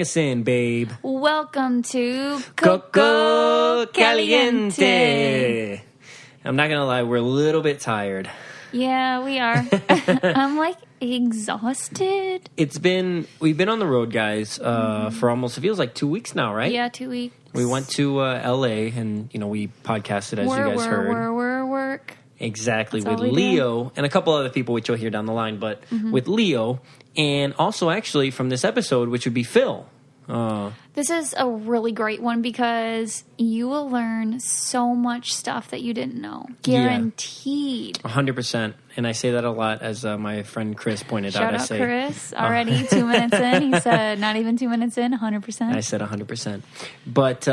us in, babe. Welcome to Coco Caliente. I'm not going to lie, we're a little bit tired. Yeah, we are. I'm like exhausted. We've been on the road, guys, for almost, it feels like 2 weeks now, right? Yeah, 2 weeks. We went to LA and, we podcasted, as you guys heard. Work. Exactly, That's with Leo and a couple other people, which you'll hear down the line, but with Leo, and also actually from this episode, which would be Phil. This is a really great one because you will learn so much stuff that you didn't know. Guaranteed. 100%. And I say that a lot, as my friend Chris pointed out. Shout out Chris. Already 2 minutes in. He said, not even 2 minutes in, 100%. I said 100%. But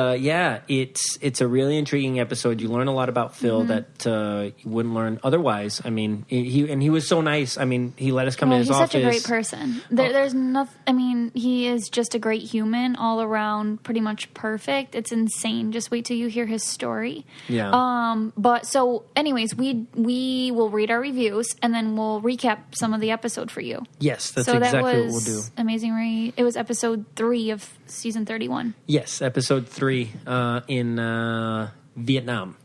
it's a really intriguing episode. You learn a lot about Phil that you wouldn't learn otherwise. I mean, he was so nice. I mean, he let us come in his office. He's such a great person. There's nothing. I mean, he is just a great human, all around, pretty much perfect. It's insane. Just wait till you hear his story. Yeah. But so, anyways, we will read our reviews and then we'll recap some of the episode for you. Yes, that's exactly what we'll do. Amazing Race. It was episode 3 of season 31. Yes, episode 3 in Vietnam.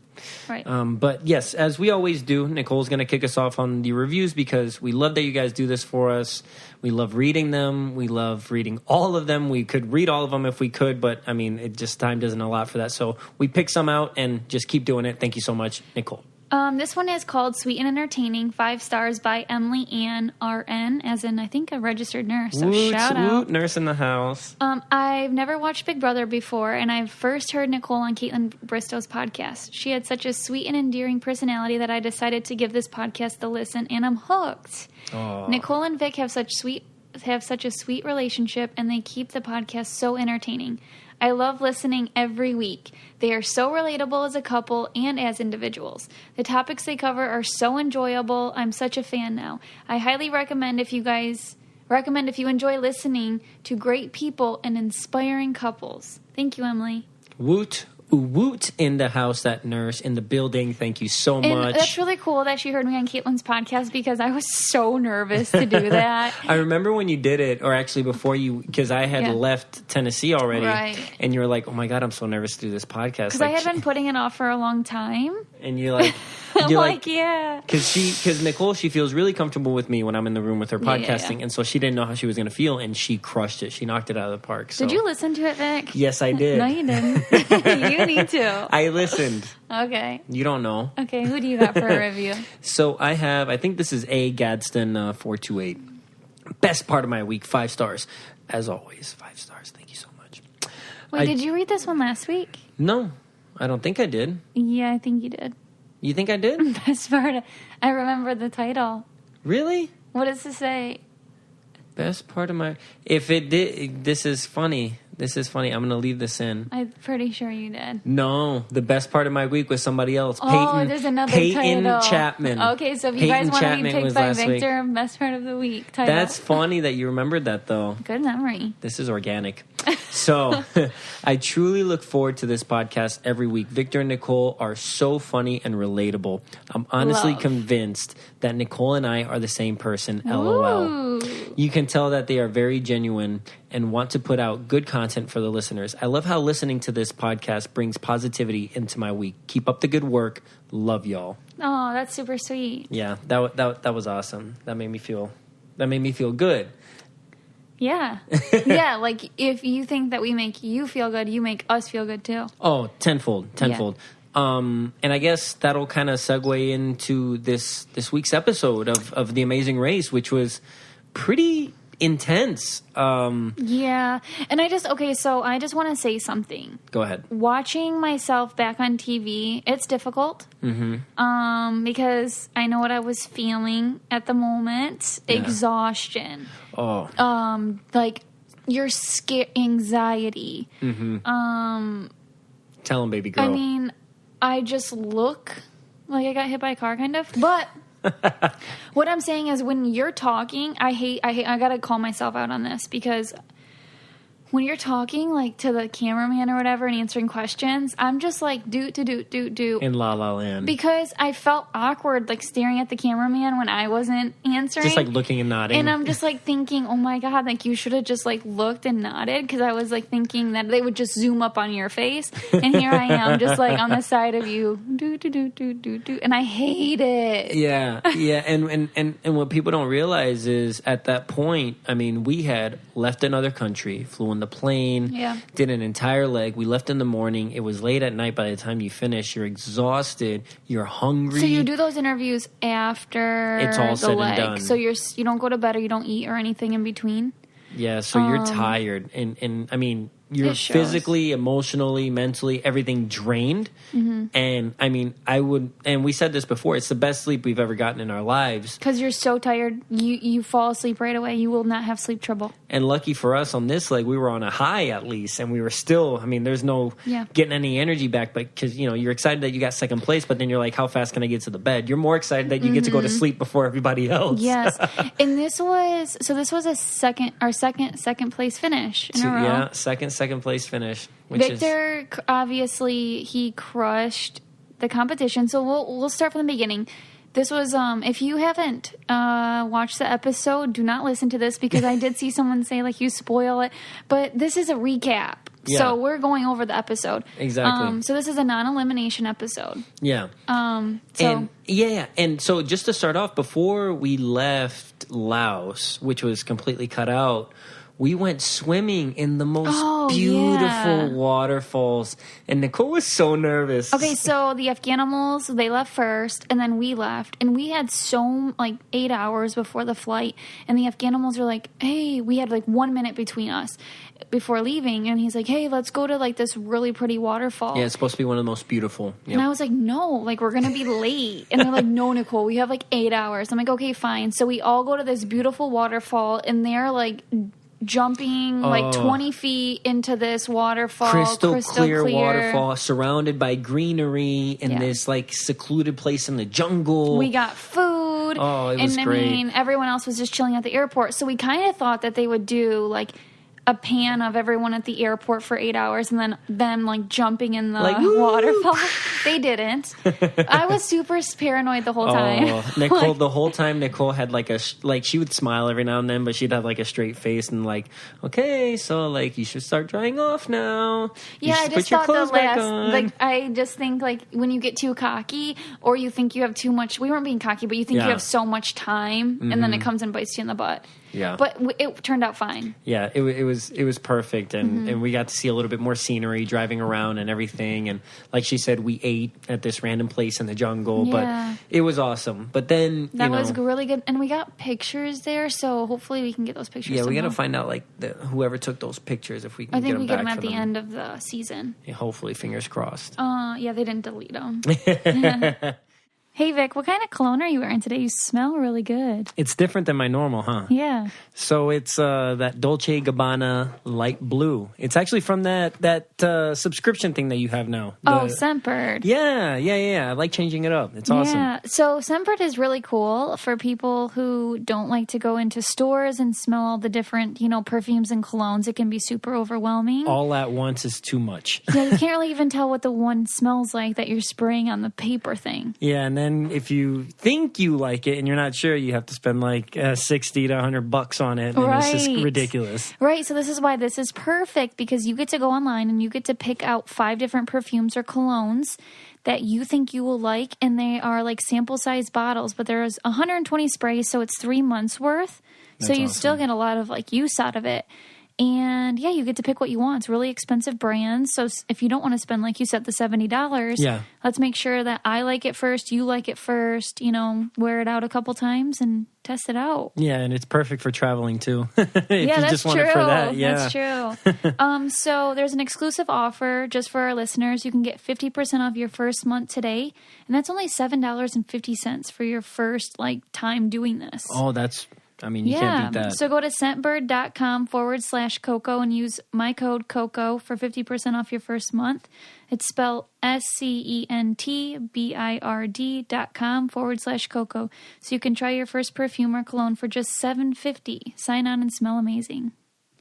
Right. But yes, as we always do, Nicole's going to kick us off on the reviews because we love that you guys do this for us. We love reading them. We love reading all of them. We could read all of them if we could, but I mean, time doesn't allow for that. So we pick some out and just keep doing it. Thank you so much, Nicole. This one is called Sweet and Entertaining, 5 stars by Emily Ann RN, as in, I think, a registered nurse. So shout out. Nurse in the house. I've never watched Big Brother before, and I've first heard Nicole on Caitlin Bristow's podcast. She had such a sweet and endearing personality that I decided to give this podcast a listen, and I'm hooked. Aww. Nicole and Vic have such a sweet relationship, and they keep the podcast so entertaining. I love listening every week. They are so relatable as a couple and as individuals. The topics they cover are so enjoyable. I'm such a fan now. I highly recommend if you enjoy listening to great people and inspiring couples. Thank you, Emily. Woot. Woot in the house, that nurse in the building. Thank you so much. That's really cool that she heard me on Caitlin's podcast because I was so nervous to do that. I remember when you did it, or actually before you, because I had left Tennessee already. Right. And you were like, oh my God, I'm so nervous to do this podcast. Because I had been putting it off for a long time. And you're like... yeah. Because Nicole, she feels really comfortable with me when I'm in the room with her podcasting, and so she didn't know how she was going to feel, and she crushed it. She knocked it out of the park. So. Did you listen to it, Vic? Yes, I did. No, you didn't. You need to. I listened. Okay. You don't know. Okay, who do you got for a review? So I think this is A. Gadsden 428. Best part of my week, 5 stars. As always, 5 stars. Thank you so much. Wait, did you read this one last week? No, I don't think I did. Yeah, I think you did. You think I did? Best part. I remember the title. Really? What does it say? Best part of my... If it did... This is funny. I'm going to leave this in. I'm pretty sure you did. No. The best part of my week was somebody else. There's another Peyton title. Chapman. Okay, so if you guys want to be picked by Victor, best part of the week title. That's funny that you remembered that, though. Good memory. This is organic. So, I truly look forward to this podcast every week. Victor and Nicole are so funny and relatable. I'm honestly convinced that Nicole and I are the same person, LOL. Ooh. You can tell that they are very genuine and want to put out good content for the listeners. I love how listening to this podcast brings positivity into my week. Keep up the good work. Love y'all. Oh, that's super sweet. Yeah, that was awesome. That made me feel good. Yeah. Yeah, like if you think that we make you feel good, you make us feel good too. Oh, tenfold. Yeah. And I guess that'll kind of segue into this week's episode of The Amazing Race, which was pretty intense. Yeah. And I just want to say something. Go ahead. Watching myself back on TV, it's difficult. Mm-hmm. Because I know what I was feeling at the moment. Yeah. Exhaustion. Oh. Like your anxiety. Mm-hmm. Tell him, baby girl. I mean, I just look like I got hit by a car, kind of. But what I'm saying is, when you're talking, I gotta call myself out on this, because when you're talking like to the cameraman or whatever and answering questions, I'm just like do. In La La Land. Because I felt awkward like staring at the cameraman when I wasn't answering. Just like looking and nodding. And I'm just like thinking, oh my God, like you should have just like looked and nodded, because I was like thinking that they would just zoom up on your face. And here I am just like on the side of you, do. And I hate it. Yeah. And what people don't realize is at that point, I mean, we had left another country, flew on the plane, did an entire leg. We left in the morning. It was late at night by the time you finish. You're exhausted. You're hungry. So you do those interviews after it's all the said leg. and done. So you don't go to bed or you don't eat or anything in between? Yeah, so you're tired. And I mean, you're physically, emotionally, mentally, everything drained. Mm-hmm. And I mean, and we said this before, it's the best sleep we've ever gotten in our lives. Because you're so tired, you fall asleep right away. You will not have sleep trouble. And lucky for us on this leg, we were on a high at least. And we were still, I mean, there's no getting any energy back. But because, you're excited that you got second place, but then you're like, how fast can I get to the bed? You're more excited that you get to go to sleep before everybody else. Yes. And this was a second place finish in a row. Yeah, second place finish. Victor, obviously, he crushed the competition. So we'll start from the beginning. This was, if you haven't watched the episode, do not listen to this, because I did see someone say, like, you spoil it. But this is a recap. Yeah. So we're going over the episode. Exactly. So this is a non-elimination episode. Yeah. And so just to start off, before we left Laos, which was completely cut out, we went swimming in the most beautiful waterfalls. And Nicole was so nervous. Okay, so the Afghanimals, they left first, and then we left. And we had 8 hours before the flight. And the Afghanimals were like, hey, we had 1 minute between us before leaving. And he's like, hey, let's go to this really pretty waterfall. Yeah, it's supposed to be one of the most beautiful. Yep. And I was like, no, we're going to be late. And they're like, no, Nicole, we have 8 hours. I'm like, okay, fine. So we all go to this beautiful waterfall, and they're jumping 20 feet into this waterfall, crystal clear waterfall surrounded by greenery in this secluded place in the jungle. We got food. Oh, it was great. I mean, everyone else was just chilling at the airport, so we kind of thought that they would do a pan of everyone at the airport for 8 hours and then them jumping in the waterfall. They didn't. I was super paranoid the whole time. Nicole, the whole time Nicole had she would smile every now and then, but she'd have a straight face and okay, so you should start drying off now. Yeah, I just thought the last, I just think when you get too cocky or you think you have too much, we weren't being cocky, but you think you have so much time and then it comes and bites you in the butt. Yeah, but it turned out fine. Yeah, it was perfect, and we got to see a little bit more scenery driving around and everything. And like she said, we ate at this random place in the jungle, but it was awesome. But then that was really good, and we got pictures there, so hopefully we can get those pictures. Yeah, we got to find out whoever took those pictures, if we can. I think we get them back at the end of the season. Yeah, hopefully, fingers crossed. Yeah, they didn't delete them. Hey, Vic, what kind of cologne are you wearing today? You smell really good. It's different than my normal, huh? Yeah. So it's that Dolce & Gabbana light blue. It's actually from that subscription thing that you have now. Scentbird. Yeah. I like changing it up. It's awesome. Yeah. So Scentbird is really cool for people who don't like to go into stores and smell all the different, perfumes and colognes. It can be super overwhelming. All at once is too much. Yeah, you can't really even tell what the one smells like that you're spraying on the paper thing. Yeah, and then if you think you like it and you're not sure, you have to spend $60 to $100 on it, and it's just ridiculous. Right, so this is why this is perfect, because you get to go online and you get to pick out 5 different perfumes or colognes that you think you will like, and they are sample size bottles, but there's 120 sprays, so it's 3 months worth. That's so you awesome. Still get a lot of use out of it. And yeah, you get to pick what you want. It's really expensive brands. So if you don't want to spend, like you said, the $70, let's make sure that I like it first, you like it first, wear it out a couple times and test it out. Yeah, and it's perfect for traveling too. If you that's just want true. It for that. Yeah. That's true. So there's an exclusive offer just for our listeners. You can get 50% off your first month today. And that's only $7.50 for your first time doing this. Oh, you can't beat that. So go to scentbird.com/Coco and use my code Coco for 50% off your first month. It's spelled scentbird.com/Coco. So you can try your first perfume or cologne for just $7.50. Sign on and smell amazing.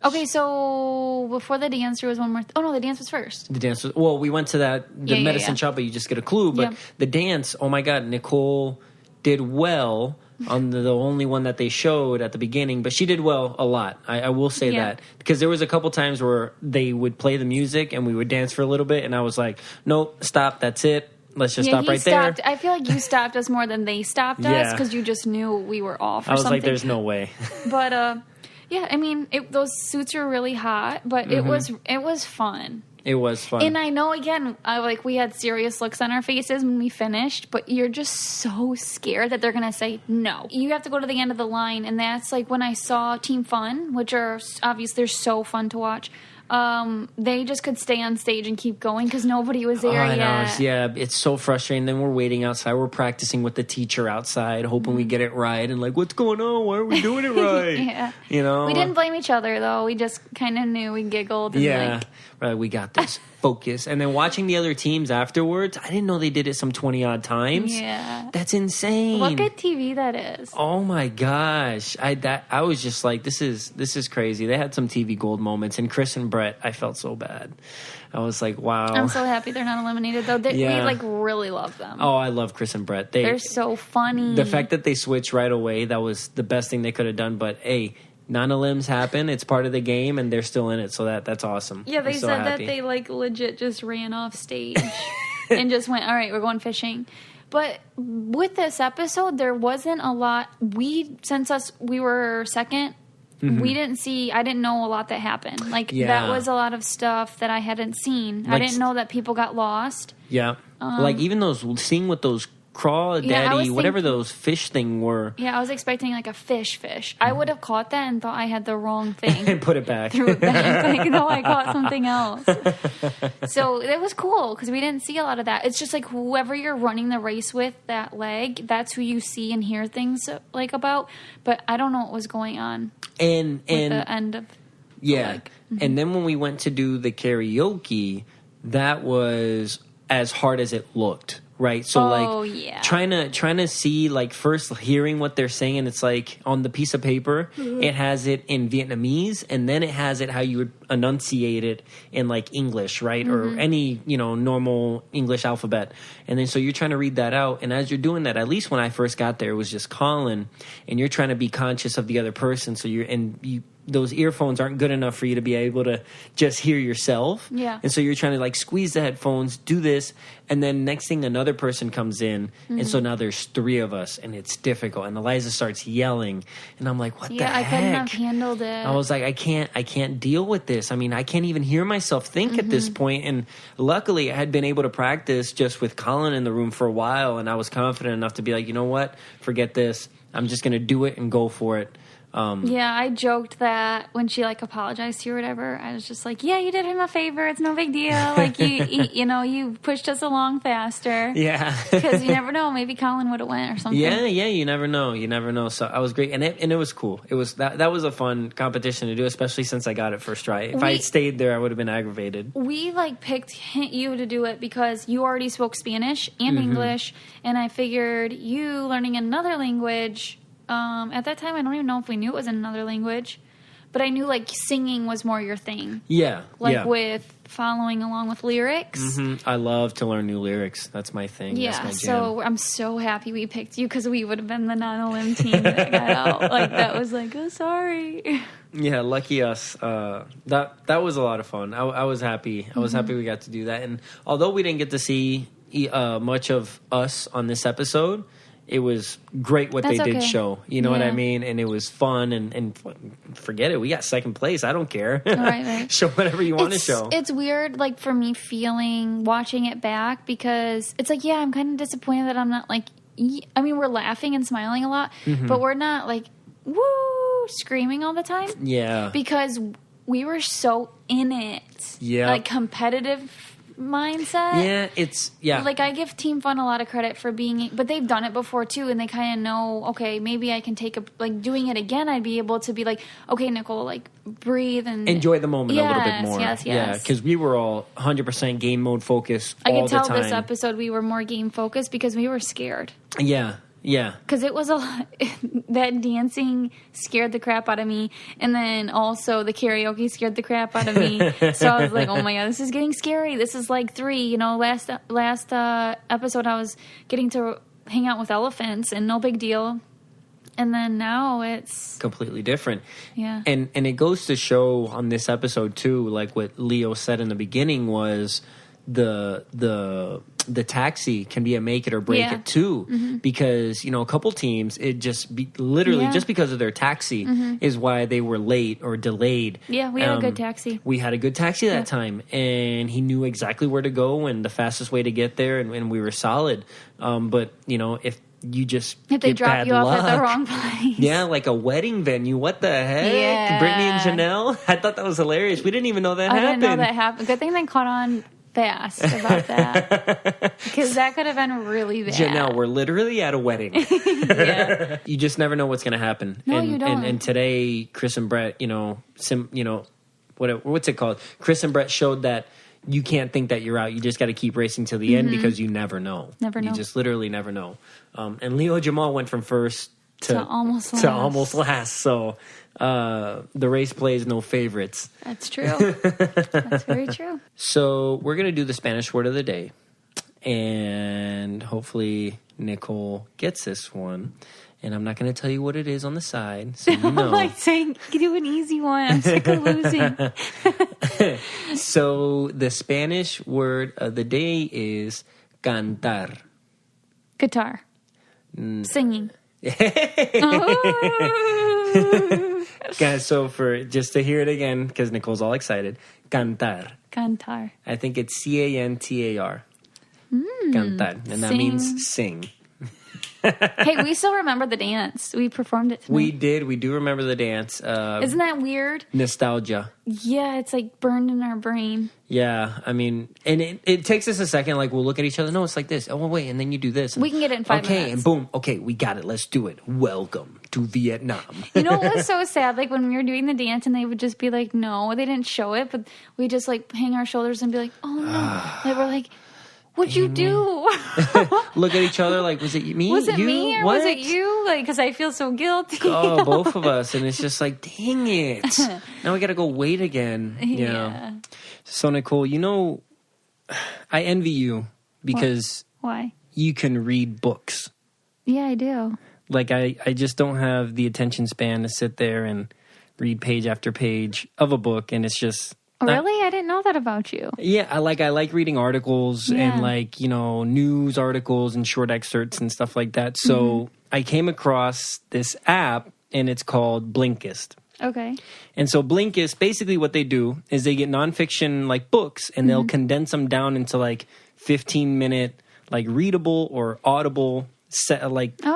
Okay, so before the dance, there was one more. Oh no, the dance was first. The dance was, we went to the medicine shop, but you just get a clue. But the dance, oh my God, Nicole did well on the only one that they showed at the beginning, but she did well a lot. I will say that, because there was a couple times where they would play the music and we would dance for a little bit, and I was like, nope, stop, that's it. Let's just stop right there. I feel like you stopped us more than they stopped us, because you just knew we were off or something. I was like, there's no way. But yeah, I mean, those suits were really hot, but it was fun. It was fun. And I know, again, we had serious looks on our faces when we finished, but you're just so scared that they're going to say no. You have to go to the end of the line, and that's like when I saw Team Fun, which are obviously they're so fun to watch. They just could stay on stage and keep going because nobody was there yet. Yeah, it's so frustrating. Then we're waiting outside. We're practicing with the teacher outside, hoping we get it right. And like, what's going on? Why are we doing it right? Yeah. You know? We didn't blame each other, though. We just kind of knew. We giggled. And right, we got this. Focus. And then watching the other teams afterwards, I didn't know they did it some 20-odd times. Yeah. That's insane. What good TV that is. Oh my gosh. I was just like, this is crazy. They had some TV gold moments. And Chris and Brett, I felt so bad. I was like, wow. I'm so happy they're not eliminated, though. We really love them. Oh, I love Chris and Brett. They're so funny. The fact that they switched right away, that was the best thing they could have done. But hey, non-elims happen. It's part of the game, and they're still in it. So that's awesome. Yeah, they said that they legit just ran off stage and just went, all right, we're going fishing. But with this episode, there wasn't a lot. Since we were second, I didn't know a lot that happened. That was a lot of stuff that I hadn't seen. I didn't know that people got lost. Yeah. Even seeing what those crawdaddy, whatever those fish thing were. Yeah, I was expecting a fish. I would have caught that and thought I had the wrong thing. And put it back. Threw it back. No, I caught something else. So it was cool because we didn't see a lot of that. It's just whoever you're running the race with that leg, that's who you see and hear things about. But I don't know what was going on. And the end of the leg. And then when we went to do the karaoke, that was as hard as it looked. Right, so trying to see first hearing what they're saying, and it's on the piece of paper, it has it in Vietnamese, and then it has it how you would enunciate it in English, right, or any normal English alphabet, and then so you're trying to read that out, and as you're doing that, at least when I first got there, it was just Colin, and you're trying to be conscious of the other person, so those earphones aren't good enough for you to be able to just hear yourself. Yeah. And so you're trying to squeeze the headphones, do this, and then next thing another person comes in, and so now there's three of us, and it's difficult. And Eliza starts yelling, and I'm like, what the heck? I couldn't have handled it. I was like, I can't deal with this. I mean, I can't even hear myself think at this point. And luckily I had been able to practice just with Colin in the room for a while, and I was confident enough to be like, you know what? Forget this. I'm just going to do it and go for it. I joked that when she apologized to you or whatever, I was just like, yeah, you did him a favor. It's no big deal. You pushed us along faster. Yeah. Because you never know. Maybe Colin would have went or something. Yeah. You never know. So I was great. And it was cool. It was that was a fun competition to do, especially since I got it first try. If I had stayed there, I would have been aggravated. We picked you to do it because you already spoke Spanish and English. And I figured you learning another language. At that time, I don't even know if we knew it was in another language, but I knew singing was more your thing. Yeah. With following along with lyrics. I love to learn new lyrics. That's my thing. Yeah. That's my jam. So I'm so happy we picked you because we would have been the non-elim team that got out. That was oh, sorry. Yeah. Lucky us. That was a lot of fun. I was happy. I was happy we got to do that. And although we didn't get to see much of us on this episode, it was great what they did show. You know what I mean? And it was fun. And forget it. We got second place. I don't care. Right. Show whatever you want to show. It's weird, for me watching it back because it's I'm kind of disappointed that I'm not I mean, we're laughing and smiling a lot, but we're not woo, screaming all the time. Yeah. Because we were so in it. Yeah. Competitive mindset. Yeah, I give Team Fun a lot of credit for but they've done it before too, and they kind of know, okay, maybe I can take doing it again, I'd be able to be okay, Nicole, breathe and enjoy the moment a little bit more. Yes. Yeah, because we were all 100% game mode focused all the time. I could tell this episode we were more game focused because we were scared. Yeah. Yeah. Because it was that dancing scared the crap out of me. And then also the karaoke scared the crap out of me. So I was like, oh my God, this is getting scary. This is like 3. You know, last episode I was getting to hang out with elephants and no big deal. And then now it's completely different. Yeah. And it goes to show on this episode too, like what Leo said in the beginning was the taxi can be a make it or break it too. Mm-hmm. Because, you know, a couple teams, it just literally just because of their taxi is why they were late or delayed. Yeah, we had a good taxi. We had a good taxi that time, and he knew exactly where to go and the fastest way to get there, and we were solid. But, you know, if they drop you off at the wrong place. Yeah, like a wedding venue. What the heck? Yeah. Brittany and Janelle? I thought that was hilarious. We didn't even know that happened. I didn't know that happened. Good thing they caught on fast about that. Because that could have been really bad. Janelle, we're literally at a wedding. Yeah. You just never know what's going to happen. No, you don't. And today, Chris and Brett, what's it called? Chris and Brett showed that you can't think that you're out. You just got to keep racing till the end because you never know. You just literally never know. And Leo Jamal went from first to almost last. So the race plays no favorites. That's true. That's very true. So we're going to do the Spanish word of the day. And hopefully Nicole gets this one. And I'm not going to tell you what it is on the side, so you know. I'm like saying, do an easy one. I'm sick of losing. So the Spanish word of the day is cantar. Guitar. Singing. Guys, so just to hear it again, because Nicole's all excited, cantar. Cantar. I think it's Cantar. Cantar. And that means sing. Hey, we still remember the dance. We performed it tonight. We did. We do remember the dance. Isn't that weird? Nostalgia. Yeah, it's like burned in our brain. Yeah, I mean, and it takes us a second. Like, we'll look at each other. No, it's like this. Oh, well, wait, and then you do this. And, we can get it in 5 minutes. Okay, and boom. Okay, we got it. Let's do it. Welcome to Vietnam. You know what was so sad? Like, when we were doing the dance and they would just be like, no, they didn't show it, but we just, like, hang our shoulders and be like, oh, no. They were like, what'd you do? Look at each other like, was it me? Was it you? me or what? was it you? Like, because I feel so guilty. Oh, both of us. And it's just like, dang it. Now we got to go wait again. Yeah. So, Nicole, you know, I envy you because Why? You can read books. Yeah, I do. Like, I just don't have the attention span to sit there and read page after page of a book. And it's just... Really? I didn't know that about you. Yeah, I like reading articles and like, you know, news articles and short excerpts and stuff like that. So I came across this app and it's called Blinkist. Okay. And so Blinkist, basically what they do is they get nonfiction like books and they'll condense them down into like 15-minute like readable or audible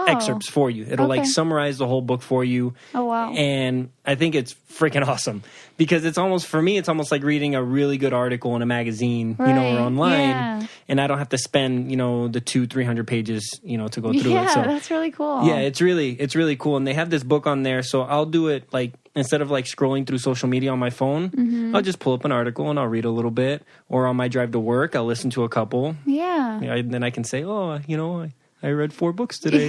excerpts for you. It'll like summarize the whole book for you. Oh, wow. And I think it's freaking awesome because it's almost like reading a really good article in a magazine, you know, or online. Yeah. And I don't have to spend, you know, the 200-300 pages, you know, to go through it. Yeah, So that's really cool. yeah, it's really cool. And they have this book on there. So I'll do it like, instead of like scrolling through social media on my phone, I'll just pull up an article and I'll read a little bit. Or on my drive to work, I'll listen to a couple. Yeah. And then I can say, oh, you know, I read 4 books today.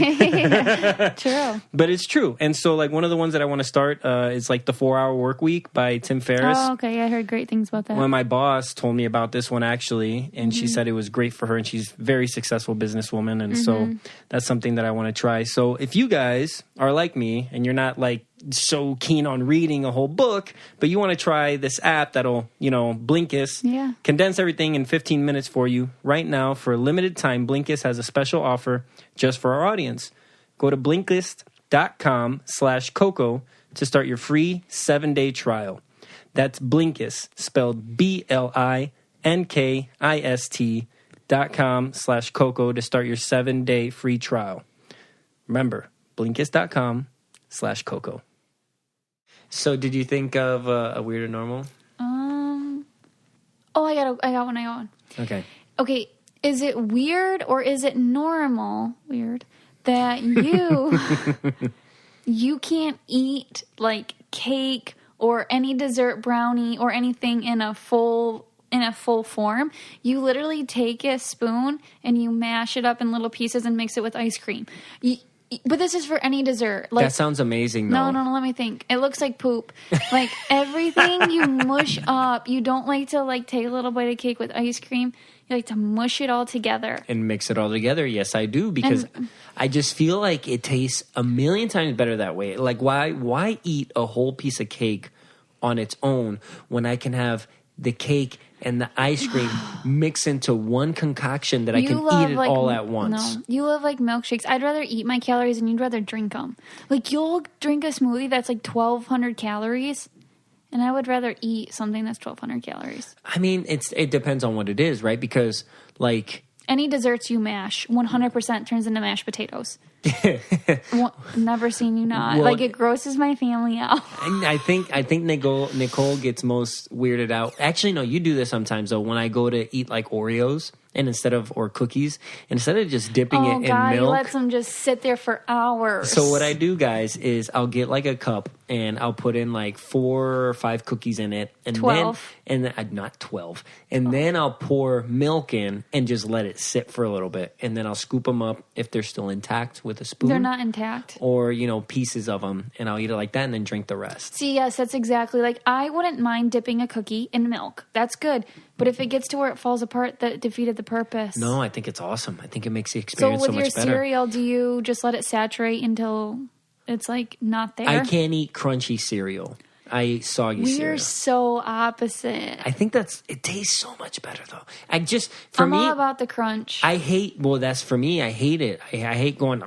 True. But it's true. And so, like, one of the ones that I want to start is, like, The 4-Hour Work Week by Tim Ferriss. Oh, okay. Yeah, I heard great things about that. Well, my boss told me about this one, actually, and she said it was great for her, and she's a very successful businesswoman, and so that's something that I want to try. So if you guys are like me, and you're not, like, so keen on reading a whole book, but you want to try this app that'll, you know, Blinkist, condense everything in 15 minutes for you. Right now, for a limited time, Blinkist has a special offer just for our audience. Go to Blinkist.com/Coco to start your free 7-day trial. That's Blinkist, spelled BLINKIST.com/Coco to start your 7-day free trial. Remember, Blinkist.com/Coco. So, did you think of a weird or normal? Oh, I got one. Okay. Okay, is it weird or is it normal? Weird that you can't eat like cake or any dessert brownie or anything in a full in a full form. You literally take a spoon and you mash it up in little pieces and mix it with ice cream. But this is for any dessert. Like, that sounds amazing, though. No, let me think. It looks like poop. Like, everything you mush up. You don't like to, like, take a little bite of cake with ice cream. You like to mush it all together. And mix it all together. Yes, I do. Because I just feel like it tastes a million times better that way. Like, why eat a whole piece of cake on its own when I can have the cake and the ice cream mix into one concoction that I can eat it all at once? No, you love, like, milkshakes. I'd rather eat my calories and you'd rather drink them. Like, you'll drink a smoothie that's, like, 1,200 calories, and I would rather eat something that's 1,200 calories. I mean, it depends on what it is, right? Because, like... Any desserts you mash, 100% turns into mashed potatoes. Never seen you not. Well, like, it grosses my family out. I think Nicole gets most weirded out. Actually, no, you do this sometimes, though, when I go to eat, like, Oreos or cookies, instead of just dipping it in milk. You let them just sit there for hours. So what I do, guys, is I'll get, like, a cup, and I'll put in, like, 4 or 5 cookies in it. And 12. Then not 12. And then I'll pour milk in and just let it sit for a little bit. And then I'll scoop them up if they're still intact with a spoon. They're not intact. Or, pieces of them. And I'll eat it like that and then drink the rest. See, yes, that's exactly. Like, I wouldn't mind dipping a cookie in milk. That's good. But if it gets to where it falls apart, that defeated the purpose. No, I think it's awesome. I think it makes the experience so much better. So with your cereal, do you just let it saturate until it's, like, not there? I can't eat crunchy cereal. I eat soggy cereal. We're so opposite. I think it tastes so much better, though. I'm all about the crunch. That's for me. I hate it. I hate going...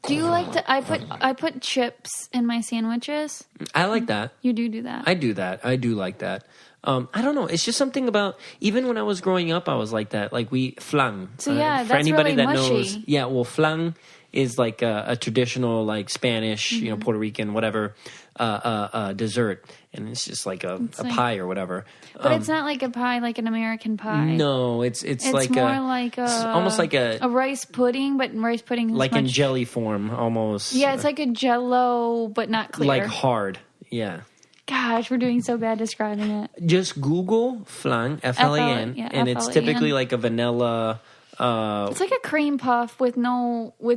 Do you like to... I put chips in my sandwiches. I like that. You do that. I do that. I do like that. I don't know. It's just something about, even when I was growing up, I was like that. Like flan. So yeah, that's anybody really that mushy. Knows, yeah. Well, flan is like a traditional, like Spanish, Puerto Rican, whatever, dessert, and it's just like a pie or whatever. But it's not like a pie, like an American pie. No, it's like more like almost like a rice pudding, but rice pudding is like in jelly form, almost. Yeah, it's like a Jell-O, but not clear. Like hard. Yeah. Gosh, we're doing so bad describing it. Just Google flan, F-L-A-N, and it's typically like a vanilla. It's like a cream puff with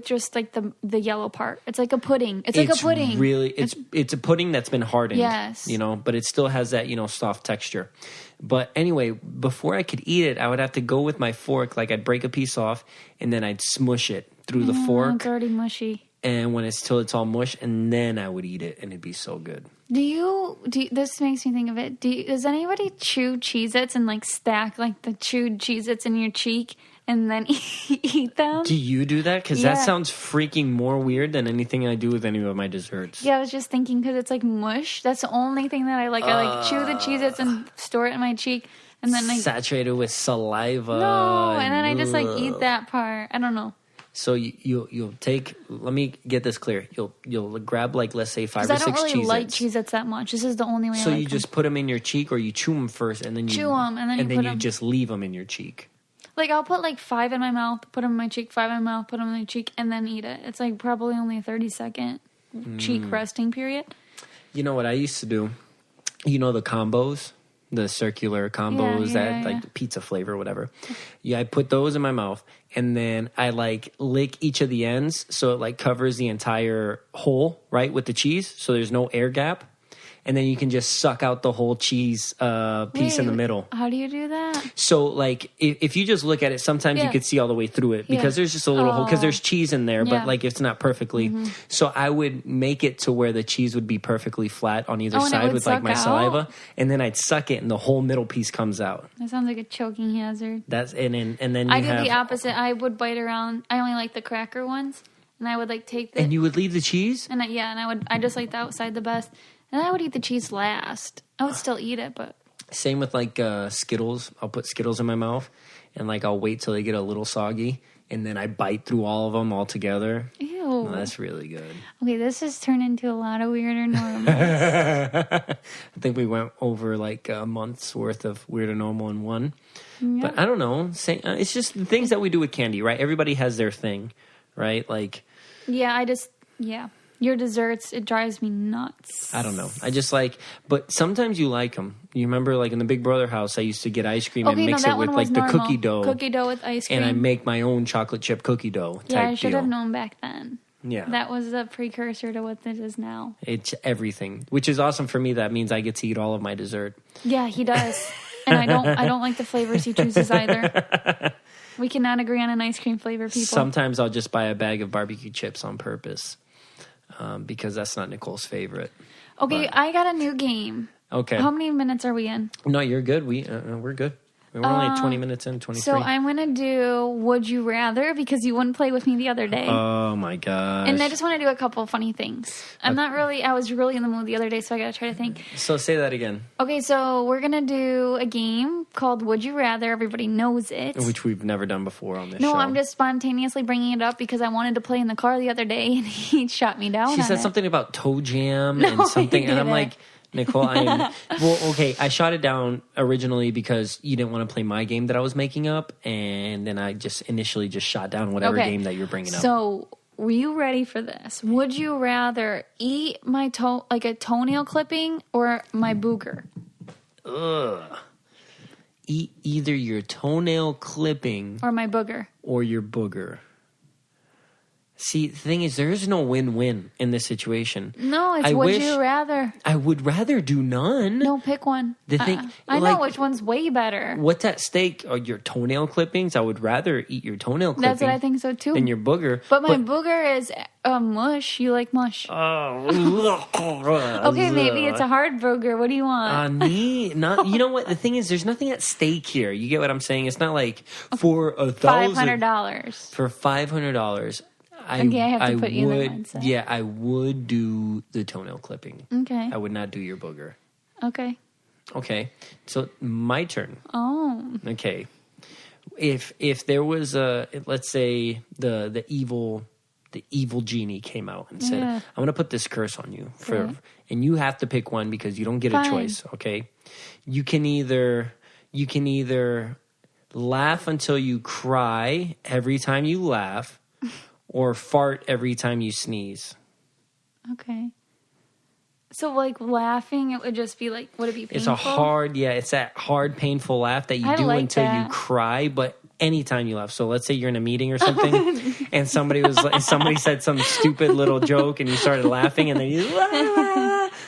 just like the yellow part. It's like a pudding. It's like a pudding. Really, it's a pudding that's been hardened. Yes. But it still has that soft texture. But anyway, before I could eat it, I would have to go with my fork. Like, I'd break a piece off and then I'd smush it through the fork. It's already mushy. And when it's all mush, and then I would eat it, and it'd be so good. This makes me think of it. Does anybody chew Cheez-Its and, like, stack, like, the chewed Cheez-Its in your cheek and then eat them? Do you do that? Because that sounds freaking more weird than anything I do with any of my desserts. Yeah, I was just thinking, because it's, like, mush. That's the only thing that I like. I, like, chew the Cheez-Its and store it in my cheek. And then, like, saturated with saliva. No, and then I just, like, eat that part. I don't know. So you'll take. Let me get this clear. You'll grab, like, let's say 5 or 6 Cheez-Its. I don't really like Cheez-Its that much. This is the only way. So I like you just put them in your cheek, or you chew them first, and then you chew them, and then you just leave them in your cheek. Like, I'll put, like, 5 in my mouth, put them in my cheek, 5 in my mouth, put them in my cheek, and then eat it. It's, like, probably only a 30-second cheek resting period. You know what I used to do? The combos. The circular combos like pizza flavor or whatever. Yeah, I put those in my mouth, and then I, like, lick each of the ends so it, like, covers the entire hole, right, with the cheese, so there's no air gap. And then you can just suck out the whole cheese piece in the middle. How do you do that? So, like, if you just look at it, sometimes you could see all the way through it because there's just a little hole, because there's cheese in there, but, like, it's not perfectly. Mm-hmm. So I would make it to where the cheese would be perfectly flat on either side with, like, my saliva, and then I'd suck it, and the whole middle piece comes out. That sounds like a choking hazard. And then I do the opposite. I would bite around. I only like the cracker ones, and I would, like, take the. And you would leave the cheese? And I just like the outside the best. And I would eat the cheese last. I would still eat it, but... Same with, like, Skittles. I'll put Skittles in my mouth, and, like, I'll wait till they get a little soggy, and then I bite through all of them all together. Ew. Oh, that's really good. Okay, this has turned into a lot of Weird or Normal. I think we went over, like, a month's worth of Weird or Normal in one. Yep. But I don't know. It's just the things that we do with candy, right? Everybody has their thing, right? Like... Yeah, Your desserts, it drives me nuts. I don't know. I just but sometimes you like them. You remember, like, in the Big Brother house, I used to get ice cream and mix it with, like, the cookie dough. Cookie dough with ice cream. And I make my own chocolate chip cookie dough type I should have known back then. Yeah. That was a precursor to what it is now. It's everything, which is awesome for me. That means I get to eat all of my dessert. Yeah, he does. And I don't like the flavors he chooses either. We cannot agree on an ice cream flavor, people. Sometimes I'll just buy a bag of barbecue chips on purpose. Because that's not Nicole's favorite. Okay, but I got a new game. Okay. How many minutes are we in? No, you're good. We're good. We're only 20 minutes in, 23. So I'm going to do Would You Rather because you wouldn't play with me the other day. Oh, my gosh. And I just want to do a couple of funny things. I was really in the mood the other day, so I got to try to think. So say that again. Okay, so we're going to do a game called Would You Rather. Everybody knows it. Which we've never done before on this show. No, I'm just spontaneously bringing it up because I wanted to play in the car the other day, and he shot me down. She said something about toe jam and something, and I'm like... Nicole, I shot it down originally because you didn't want to play my game that I was making up, and then I just initially just shot down whatever game that you're bringing up. So, were you ready for this? Would you rather eat my a toenail clipping or my booger? Ugh. Eat either your toenail clipping or my booger. Or your booger. See, the thing is, there is no win-win in this situation. No, it's would you rather. I would rather do none. No, pick one. The thing, I know which one's way better. What's at stake are your toenail clippings. I would rather eat your toenail clipping. That's what I think so, too. Than your booger. But my booger is mush. You like mush. Oh. Okay, maybe it's a hard booger. What do you want? You know what? The thing is, there's nothing at stake here. You get what I'm saying? It's not like for $1,000. $500. For $500. I have to put you in the mindset. Yeah, I would do the toenail clipping. Okay. I would not do your booger. Okay. So my turn. Oh. Okay. If there was let's say the evil genie came out and said, I'm going to put this curse on you and you have to pick one because you don't get a choice, okay? You can either laugh until you cry every time you laugh. Or fart every time you sneeze. Okay. So, like, laughing, it would just be like, would it be painful? It's that hard, painful laugh that you do until you cry, but anytime you laugh. So, let's say you're in a meeting or something, and somebody said some stupid little joke, and you started laughing, and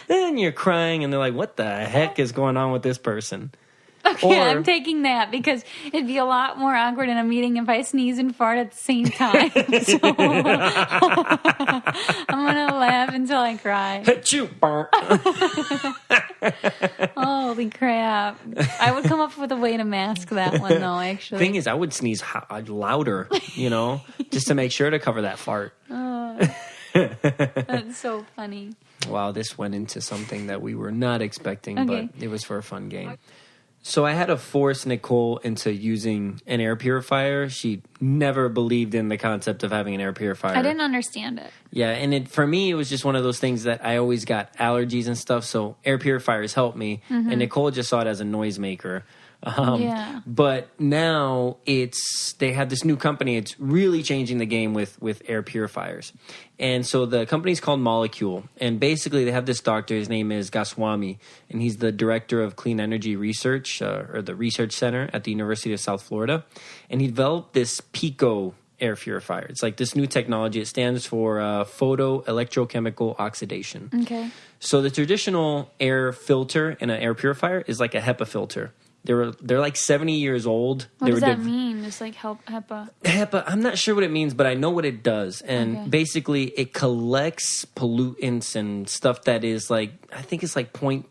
then you're crying, and they're like, what the heck is going on with this person? Okay, I'm taking that because it'd be a lot more awkward in a meeting if I sneeze and fart at the same time. So I'm going to laugh until I cry. Holy crap. I would come up with a way to mask that one, though, actually. Thing is, I would sneeze louder, just to make sure to cover that fart. That's so funny. Wow, this went into something that we were not expecting, but it was for a fun game. So I had to force Nicole into using an air purifier. She never believed in the concept of having an air purifier. I didn't understand it. Yeah, and for me, it was just one of those things that I always got allergies and stuff, so air purifiers helped me, and Nicole just saw it as a noisemaker. But now they have this new company. It's really changing the game with air purifiers. And so the company's called Molecule. And basically they have this doctor. His name is Goswami. And he's the director of clean energy research, or the research center at the University of South Florida. And he developed this Pico air purifier. It's like this new technology. It stands for photoelectrochemical oxidation. Okay. So the traditional air filter in an air purifier is like a HEPA filter. They're like 70 years old. What does that mean? Just like HEPA? HEPA, I'm not sure what it means, but I know what it does. And basically it collects pollutants and stuff that is like, I think it's like 0.3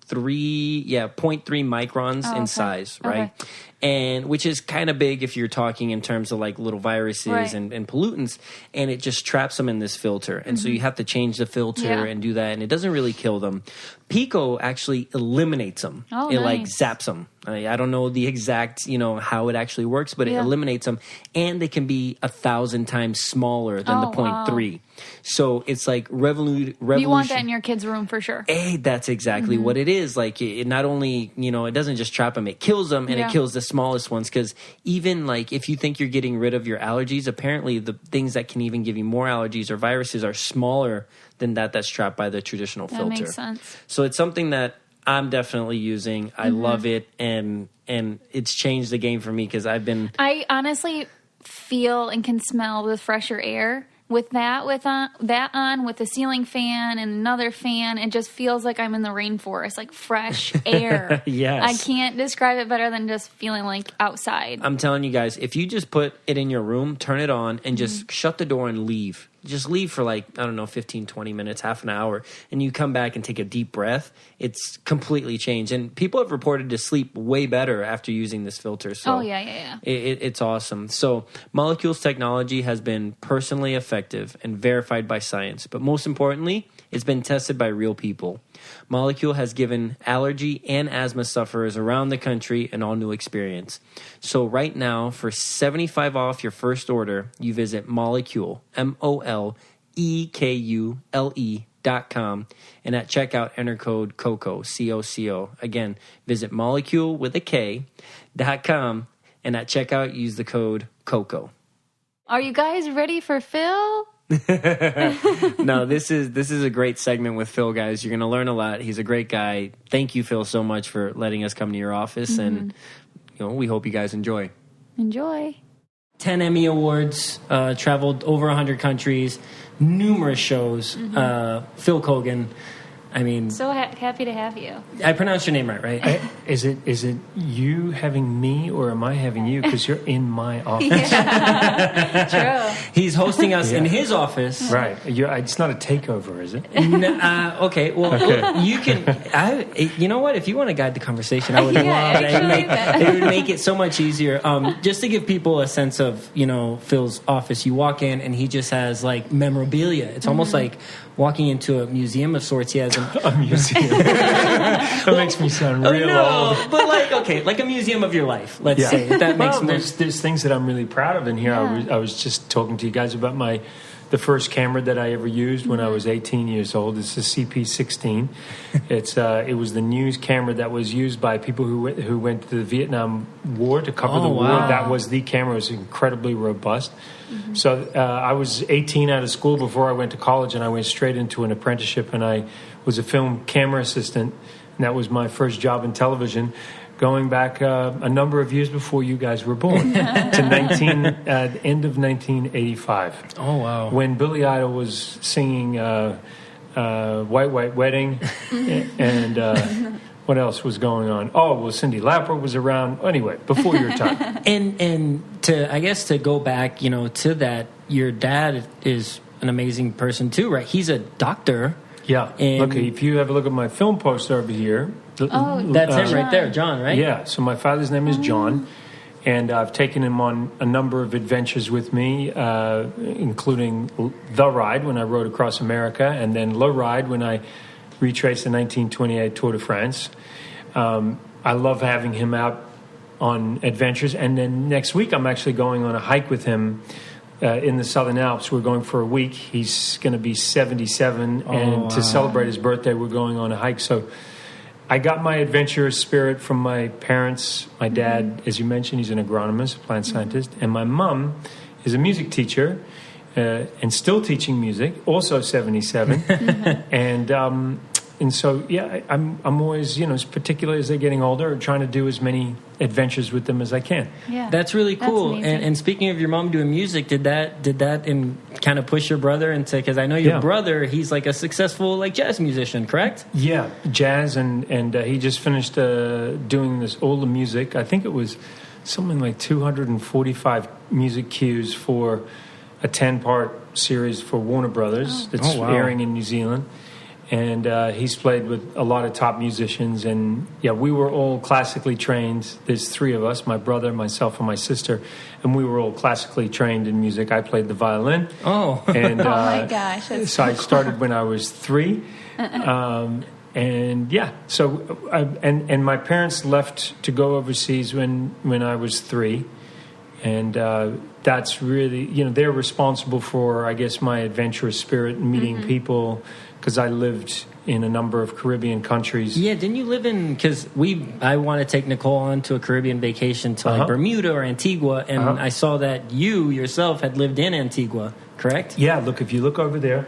microns in size, right? Okay. And which is kind of big if you're talking in terms of like little viruses and pollutants, and it just traps them in this filter. And so you have to change the filter and do that, and it doesn't really kill them. Pico actually eliminates them. It like zaps them. I don't know the exact, how it actually works, but it eliminates them, and they can be 1,000 times smaller than the 0.3. Wow. So it's like revolution. You want that in your kid's room for sure. Hey, that's exactly what it is. Like it not only, it doesn't just trap them, it kills them, and it kills the smallest ones. Because even like if you think you're getting rid of your allergies, apparently the things that can even give you more allergies or viruses are smaller than that's trapped by the traditional filter. That makes sense. So it's something that I'm definitely using. I love it, and it's changed the game for me because I honestly feel and can smell the fresher air with that on with the ceiling fan and another fan. It just feels like I'm in the rainforest, like fresh air. Yes. I can't describe it better than just feeling like outside. I'm telling you guys, if you just put it in your room, turn it on, and just shut the door and leave. Just leave for 15, 20 minutes, half an hour, and you come back and take a deep breath. It's completely changed. And people have reported to sleep way better after using this filter. So it's awesome. So Molecules technology has been personally effective and verified by science. But most importantly, it's been tested by real people. Molecule has given allergy and asthma sufferers around the country an all-new experience. So right now, for $75 off your first order, you visit Molecule, MOLEKULE.com, and at checkout, enter code COCO, COCO. Again, visit Molecule with a K.com, and at checkout, use the code COCO. Are you guys ready for Phil? No, this is a great segment with Phil, guys. You're going to learn a lot. He's a great guy. Thank you, Phil, so much for letting us come to your office, and we hope you guys enjoy. 10 Emmy Awards, traveled over 100 countries, numerous shows. Phil Keoghan. I mean, so happy to have you. I pronounced your name right? Is it you having me, or am I having you? Because you're in my office. True. He's hosting us in his office. Right. It's not a takeover, is it? Okay. Well, you can. You know what? If you want to guide the conversation, I would love that. It would make it so much easier. Just to give people a sense of Phil's office. You walk in and he just has like memorabilia. It's almost like walking into a museum of sorts. He has a museum. That makes me sound real old. But like a museum of your life, let's say. If that makes sense. There's things that I'm really proud of in here. I was just talking to you guys about the first camera that I ever used when I was 18 years old. It's a CP16. It was the news camera that was used by people who went to the Vietnam War to cover the war. Wow. That was the camera. It was incredibly robust. So I was 18 out of school before I went to college, and I went straight into an apprenticeship, and I was a film camera assistant, and that was my first job in television, going back a number of years before you guys were born, to end of 1985. Oh, wow. When Billy Idol was singing White White Wedding, and what else was going on? Oh, well, Cyndi Lauper was around. Anyway, before your time. And to go back, to that, your dad is an amazing person too, right? He's a doctor. Yeah. Look, if you have a look at my film poster over here. That's him right there, John, right? Yeah. So my father's name is John, and I've taken him on a number of adventures with me, including The Ride when I rode across America, and then Le Ride when I retraced the 1928 Tour de France. I love having him out on adventures, and then next week I'm actually going on a hike with him in the Southern Alps. We're going for a week. He's going to be 77, and to celebrate his birthday, we're going on a hike. So I got my adventurous spirit from my parents. My dad, as you mentioned, he's an agronomist, a plant scientist, and my mom is a music teacher and still teaching music, also 77. And so, I'm always, particularly as they're getting older, trying to do as many adventures with them as I can. Yeah, that's really cool. And speaking of your mom doing music, did that kind of push your brother into? Because I know your brother, he's like a successful jazz musician, correct? Yeah, jazz, and he just finished doing all the music. I think it was something like 245 music cues for a 10-part series for Warner Brothers that's airing in New Zealand. And he's played with a lot of top musicians. And, we were all classically trained. There's three of us, my brother, myself, and my sister. And we were all classically trained in music. I played the violin. Oh. And, oh, my gosh. So I started when I was 3. And my parents left to go overseas when I was 3. And that's really, they're responsible for, I guess, my adventurous spirit and meeting people, because I lived in a number of Caribbean countries. Yeah, didn't you live in, because I want to take Nicole on to a Caribbean vacation to Bermuda or Antigua, and I saw that you yourself had lived in Antigua, correct? Yeah, look, if you look over there,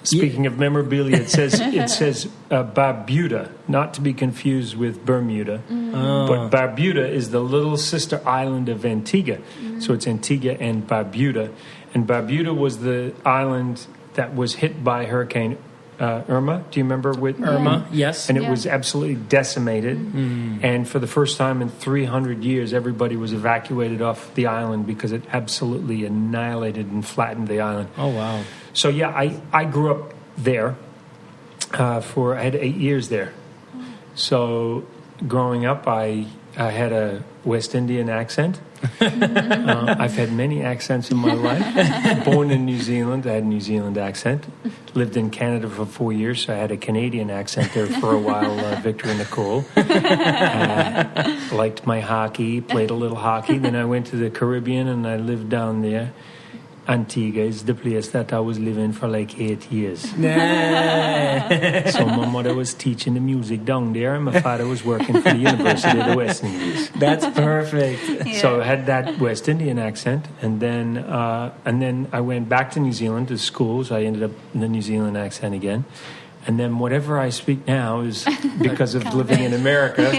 Speaking of memorabilia, it says Barbuda, not to be confused with Bermuda. But Barbuda is the little sister island of Antigua. So it's Antigua and Barbuda. And Barbuda was the island that was hit by Hurricane Irma. Do you remember with Irma? Yes. And it was absolutely decimated. And for the first time in 300 years, everybody was evacuated off the island because it absolutely annihilated and flattened the island. Oh, wow. So, yeah, I grew up there. I had 8 years there. So, growing up, I had a West Indian accent. I've had many accents in my life. Born in New Zealand, I had a New Zealand accent. Lived in Canada for 4 years, so I had a Canadian accent there for a while, Victor and Nicole. Liked my hockey, played a little hockey. Then I went to the Caribbean and I lived down there. Antigua is the place that I was living for like 8 years. So my mother was teaching the music down there, and my father was working for the University of the West Indies. That's perfect. Yeah. So I had that West Indian accent, and then I went back to New Zealand to school. So I ended up in the New Zealand accent again. And then whatever I speak now is because of living in America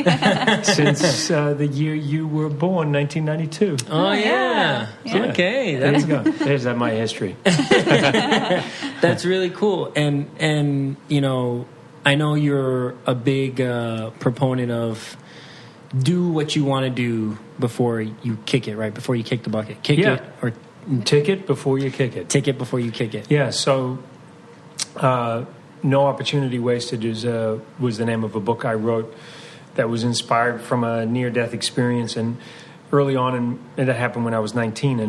since the year you were born, 1992. Oh, yeah. Okay. There you go. There's my history. That's really cool. And you know, I know you're a big proponent of do what you want to do before you kick it, right? Before you kick the bucket. Kick it or tick it before you kick it. Tick it before you kick it. Yeah, so No Opportunity Wasted was the name of a book I wrote that was inspired from a near-death experience. And early on, and that happened when I was 19,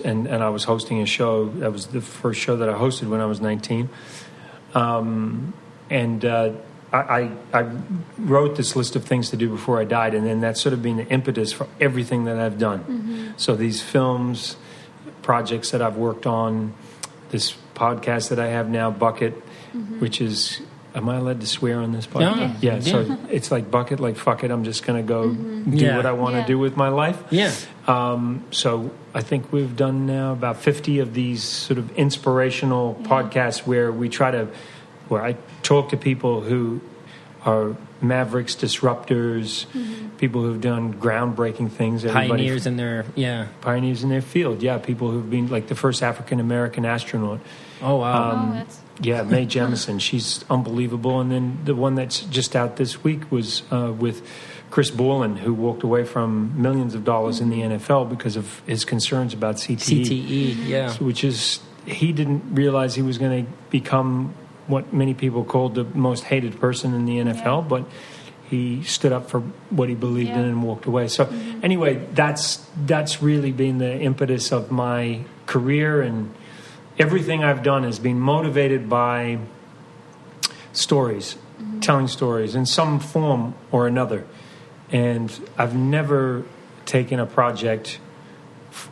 and I was hosting a show. That was the first show that I hosted when I was 19. I wrote this list of things to do before I died, and then that's sort of been the impetus for everything that I've done. So these films, projects that I've worked on, this podcast that I have now, Bucket, which is, am I allowed to swear on this podcast? Yeah, so it's like Bucket, like fuck it, I'm just going to go do what I want to do with my life. Yeah. So I think we've done now about 50 of these sort of inspirational podcasts where I talk to people who are mavericks, disruptors, people who've done groundbreaking things. Pioneers in their field. Yeah, people who've been like the first African-American astronaut. Oh, wow. Yeah, Mae Jemison. She's unbelievable. And then the one that's just out this week was with Chris Borland, who walked away from millions of dollars in the NFL because of his concerns about CTE. CTE, yeah. Which is, he didn't realize he was going to become what many people called the most hated person in the NFL, but he stood up for what he believed in and walked away. So anyway, that's really been the impetus of my career, and everything I've done has been motivated by stories, telling stories in some form or another. And I've never taken a project,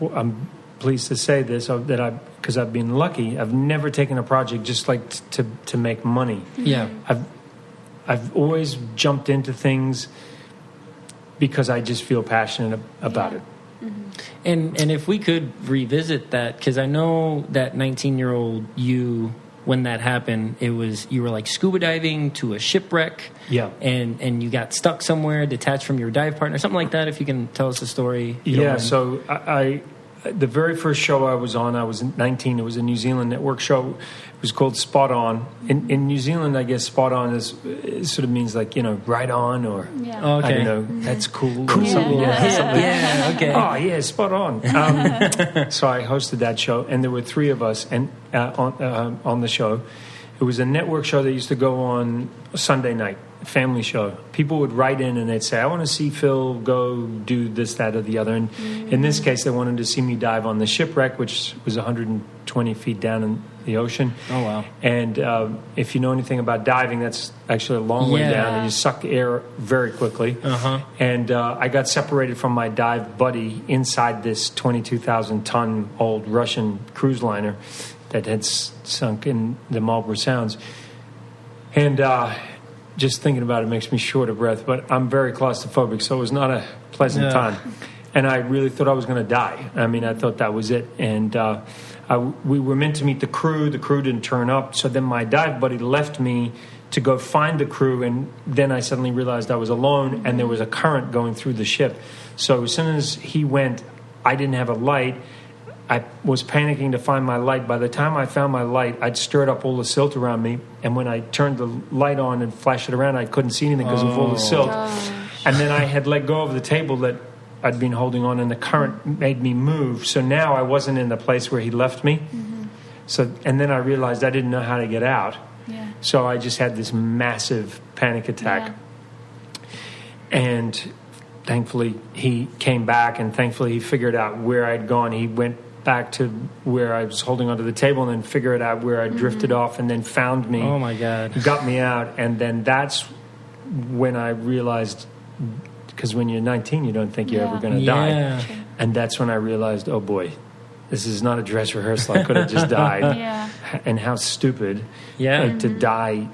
I'm pleased to say this, because I've been lucky, I've never taken a project just like to make money. Yeah. I've always jumped into things because I just feel passionate about it. And if we could revisit that, because I know that 19-year-old you, when that happened, you were like scuba diving to a shipwreck. Yeah. And you got stuck somewhere, detached from your dive partner, something like that. If you can tell us the story. Yeah. So the very first show I was on, I was 19. It was a New Zealand network show. It was called Spot On. In New Zealand, I guess Spot On it sort of means like, right on, or okay. I don't know, that's cool. Cool. Or something. Yeah, okay. Oh, yeah, Spot On. So I hosted that show, and there were three of us on the show. It was a network show that used to go on Sunday night, family show. People would write in and they'd say, I want to see Phil go do this, that, or the other. And in this case, they wanted to see me dive on the shipwreck, which was 120 feet down in the ocean. Oh, wow. And if you know anything about diving, that's actually a long way down, and you suck air very quickly. And I got separated from my dive buddy inside this 22,000-ton old Russian cruise liner that had sunk in the Marlborough Sounds. And just thinking about it makes me short of breath, but I'm very claustrophobic, so it was not a pleasant time. And I really thought I was going to die. I mean, I thought that was it. And I We were meant to meet the crew. The crew didn't turn up. So then my dive buddy left me to go find the crew, and then I suddenly realized I was alone, and there was a current going through the ship. So as soon as he went, I didn't have a light. I was panicking to find my light. By the time I found my light, I'd stirred up all the silt around me, and when I turned the light on and flashed it around, I couldn't see anything because of all the silt. And then I had let go of the table that I'd been holding on, and the current made me move. So now I wasn't in the place where he left me. So, and then I realized I didn't know how to get out. Yeah. So I just had this massive panic attack. Yeah. And thankfully he came back, and thankfully he figured out where I'd gone. He went back to where I was holding onto the table and then figured out where I drifted off, and then found me. Oh my God. Got me out. And then that's when I realized, because when you're 19, you don't think you're ever going to die. And that's when I realized, oh boy, this is not a dress rehearsal. I could have just died. And how stupid to die,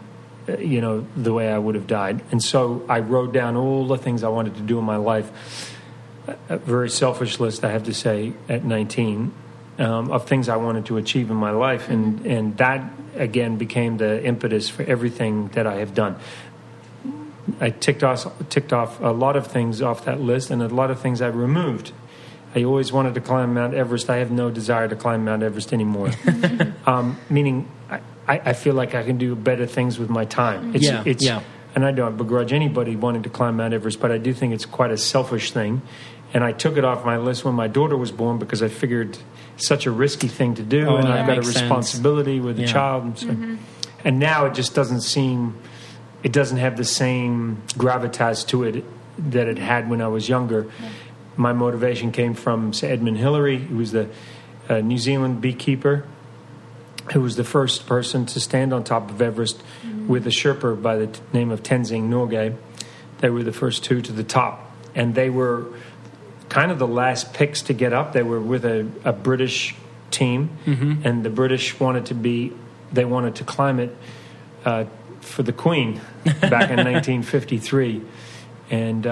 the way I would have died. And so I wrote down all the things I wanted to do in my life. A very selfish list, I have to say, at 19, of things I wanted to achieve in my life. And that, again, became the impetus for everything that I have done. I ticked off a lot of things off that list, and a lot of things I removed. I always wanted to climb Mount Everest. I have no desire to climb Mount Everest anymore. Meaning, I feel like I can do better things with my time. And I don't begrudge anybody wanting to climb Mount Everest, but I do think it's quite a selfish thing. And I took it off my list when my daughter was born because I figured it's such a risky thing to do, and I've got a responsibility with a child. And now it just doesn't seem, it doesn't have the same gravitas to it that it had when I was younger. My motivation came from Sir Edmund Hillary, who was the New Zealand beekeeper, who was the first person to stand on top of Everest with a Sherpa by the name of Tenzing Norgay. They were the first two to the top. And they were kind of the last picks to get up. They were with a British team, and the British wanted to climb it for the Queen back in 1953. And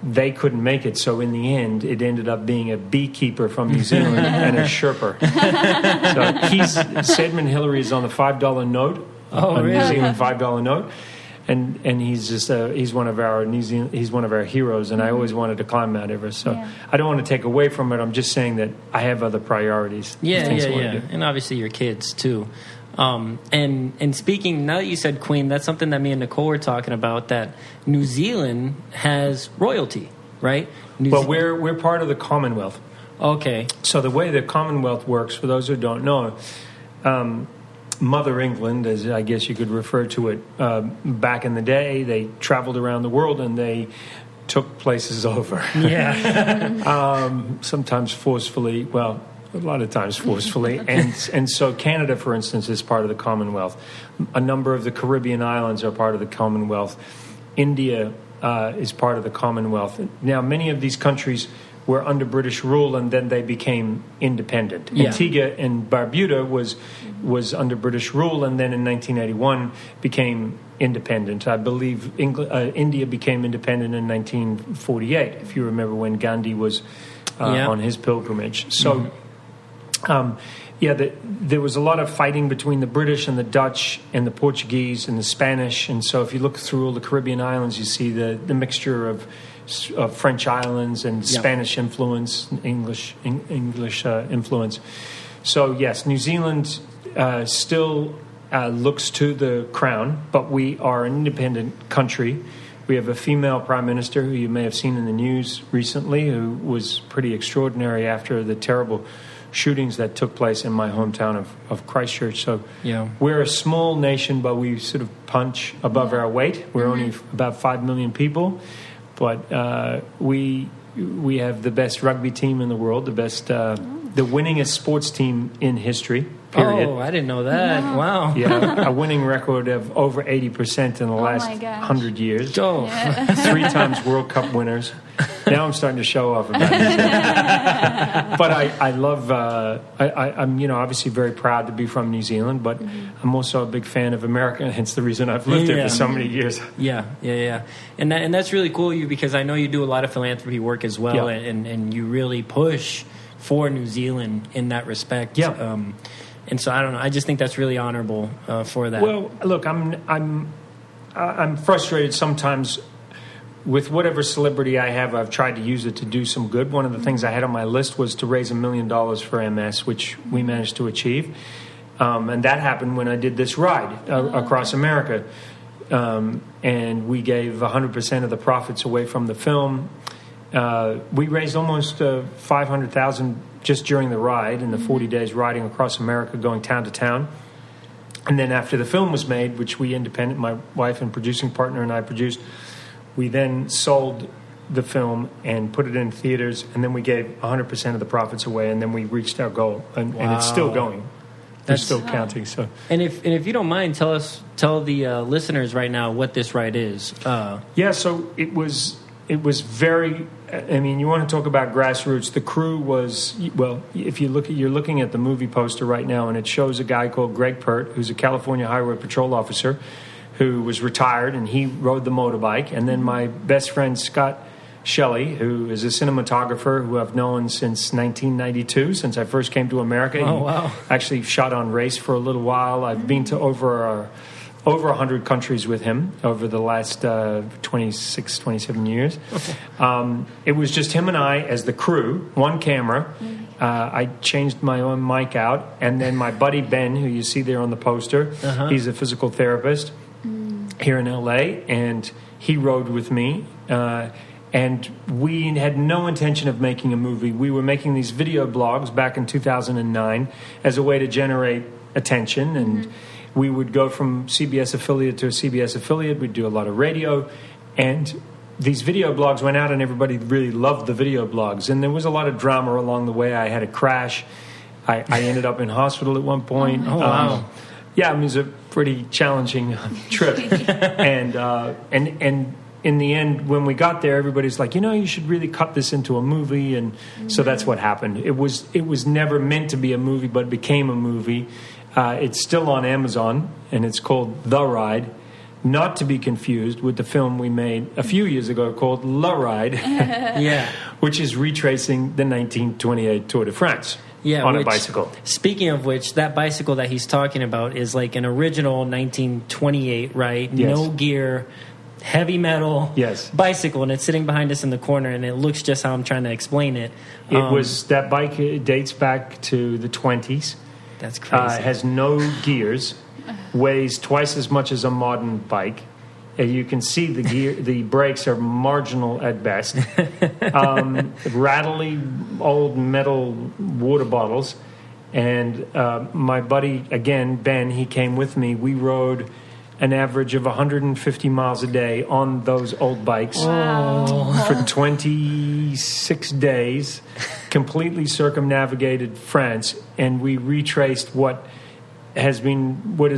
they couldn't make it, so in the end, it ended up being a beekeeper from New Zealand and a Sherpa. So Sir Edmund Hillary is on the $5 note, New Zealand $5 note, and he's just he's one of our he's one of our heroes. And I always wanted to climb Mount Everest, so I don't want to take away from it. I'm just saying that I have other priorities. And obviously your kids too. And speaking, now that you said Queen, that's something that me and Nicole were talking about, that New Zealand has royalty, right? We're part of the Commonwealth. Okay. So the way the Commonwealth works, for those who don't know, Mother England, as I guess you could refer to it, back in the day, they traveled around the world and they took places over. Sometimes forcefully, a lot of times forcefully. And so Canada, for instance, is part of the Commonwealth. A number of the Caribbean islands are part of the Commonwealth. India is part of the Commonwealth. Now, many of these countries were under British rule, and then they became independent. Antigua and Barbuda was under British rule, and then in 1981 became independent. I believe India became independent in 1948, if you remember, when Gandhi was on his pilgrimage. So... there was a lot of fighting between the British and the Dutch and the Portuguese and the Spanish. And so if you look through all the Caribbean islands, you see the mixture of French islands and Spanish influence, English influence. So, yes, New Zealand still looks to the crown, but we are an independent country. We have a female prime minister who you may have seen in the news recently, who was pretty extraordinary after the terrible shootings that took place in my hometown of Christchurch. So we're a small nation, but we sort of punch above our weight. We're only about 5 million people, but we have the best rugby team in the world, the winningest sports team in history, period. Oh, I didn't know that. No. Wow. A winning record of over 80% in the last 100 years. 3 times World Cup winners. Now I'm starting to show off about it. But I love, I'm obviously very proud to be from New Zealand, but I'm also a big fan of America, hence the reason I've lived here for so many years. And that's really cool, because I know you do a lot of philanthropy work as well, and you really push for New Zealand in that respect. Yeah. And so I don't know. I just think that's really honorable for that. Well, look, I'm frustrated sometimes with whatever celebrity I have. I've tried to use it to do some good. One of the things I had on my list was to raise $1 million for MS, which we managed to achieve. And that happened when I did this ride across America. And we gave 100% of the profits away from the film. We raised almost $500,000 just during the ride in the 40 days riding across America, going town to town. And then after the film was made, which we independent, my wife and producing partner and I produced, we then sold the film and put it in theaters, and then we gave 100% of the profits away, and then we reached our goal, and it's still going. That's still counting. So, and if you don't mind, tell the listeners right now what this ride is. So it was very. I mean, you want to talk about grassroots. The crew was, well, if you're looking at the movie poster right now, and it shows a guy called Greg Pert, who's a California Highway Patrol officer, who was retired, and he rode the motorbike. And then my best friend Scott Shelley, who is a cinematographer who I've known since 1992, since I first came to America. Oh, wow. Actually shot on race for a little while. I've been to over 100 countries with him over the last 26, 27 years. It was just him and I as the crew, one camera. I changed my own mic out. And then my buddy Ben, who you see there on the poster, he's a physical therapist here in L.A., and he rode with me. And we had no intention of making a movie. We were making these video blogs back in 2009 as a way to generate attention. And we would go from CBS affiliate to a CBS affiliate. We'd do a lot of radio. And these video blogs went out, and everybody really loved the video blogs. And there was a lot of drama along the way. I had a crash. I ended up in hospital at one point. Oh, wow. Yeah, it was a pretty challenging trip. And in the end, when we got there, everybody's like, you should really cut this into a movie. And so that's what happened. It was never meant to be a movie, but it became a movie. It's still on Amazon, and it's called The Ride, not to be confused with the film we made a few years ago called La Ride, which is retracing the 1928 Tour de France. On a bicycle. Speaking of which, that bicycle that he's talking about is like an original 1928, right? Yes. No gear, heavy metal bicycle, and it's sitting behind us in the corner, and it looks just how I'm trying to explain it. That bike dates back to the 20s. That's crazy. Has no gears, weighs twice as much as a modern bike. You can see the brakes are marginal at best. Rattly old metal water bottles. And my buddy, again, Ben, he came with me. We rode an average of 150 miles a day on those old bikes for 26 days, completely circumnavigated France. And we retraced what is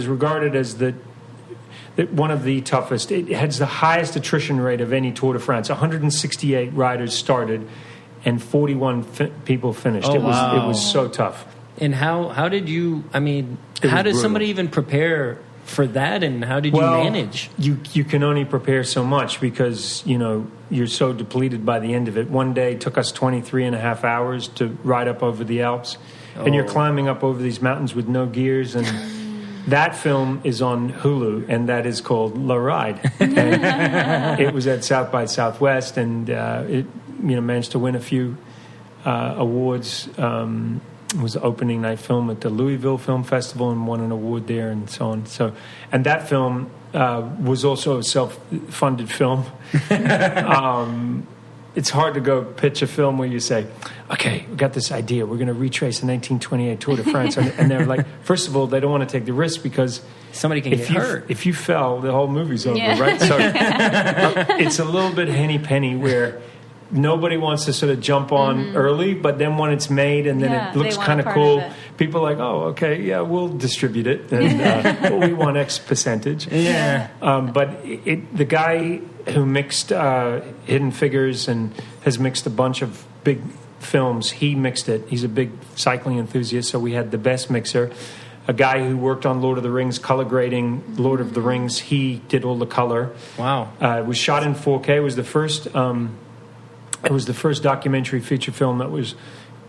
regarded as one of the toughest. It has the highest attrition rate of any Tour de France. 168 riders started, and 41 people finished. It was so tough. And how did you? I mean, how does somebody even prepare for that? And how did you manage? You can only prepare so much because you're so depleted by the end of it. One day it took us 23 and a half hours to ride up over the Alps, and you're climbing up over these mountains with no gears and. That film is on Hulu, and that is called La Ride. And it was at South by Southwest, and it managed to win a few awards. It was the opening night film at the Louisville Film Festival and won an award there, and so on. So, and that film was also a self-funded film. It's hard to go pitch a film where you say, okay, we got this idea. We're going to retrace the 1928 Tour de France. And they're like, first of all, they don't want to take the risk because somebody can get hurt. If you fell, the whole movie's over, right? So it's a little bit henny penny where nobody wants to sort of jump on early, but then when it's made and then it looks kind of cool, people are like, oh, okay, yeah, we'll distribute it. And we want X percentage. Yeah. But the guy who mixed Hidden Figures and has mixed a bunch of big films, he mixed it. He's a big cycling enthusiast, so we had the best mixer. A guy who worked on Lord of the Rings, color grading Lord of the Rings, he did all the color. Wow. It was shot in 4K. It was the first documentary feature film that was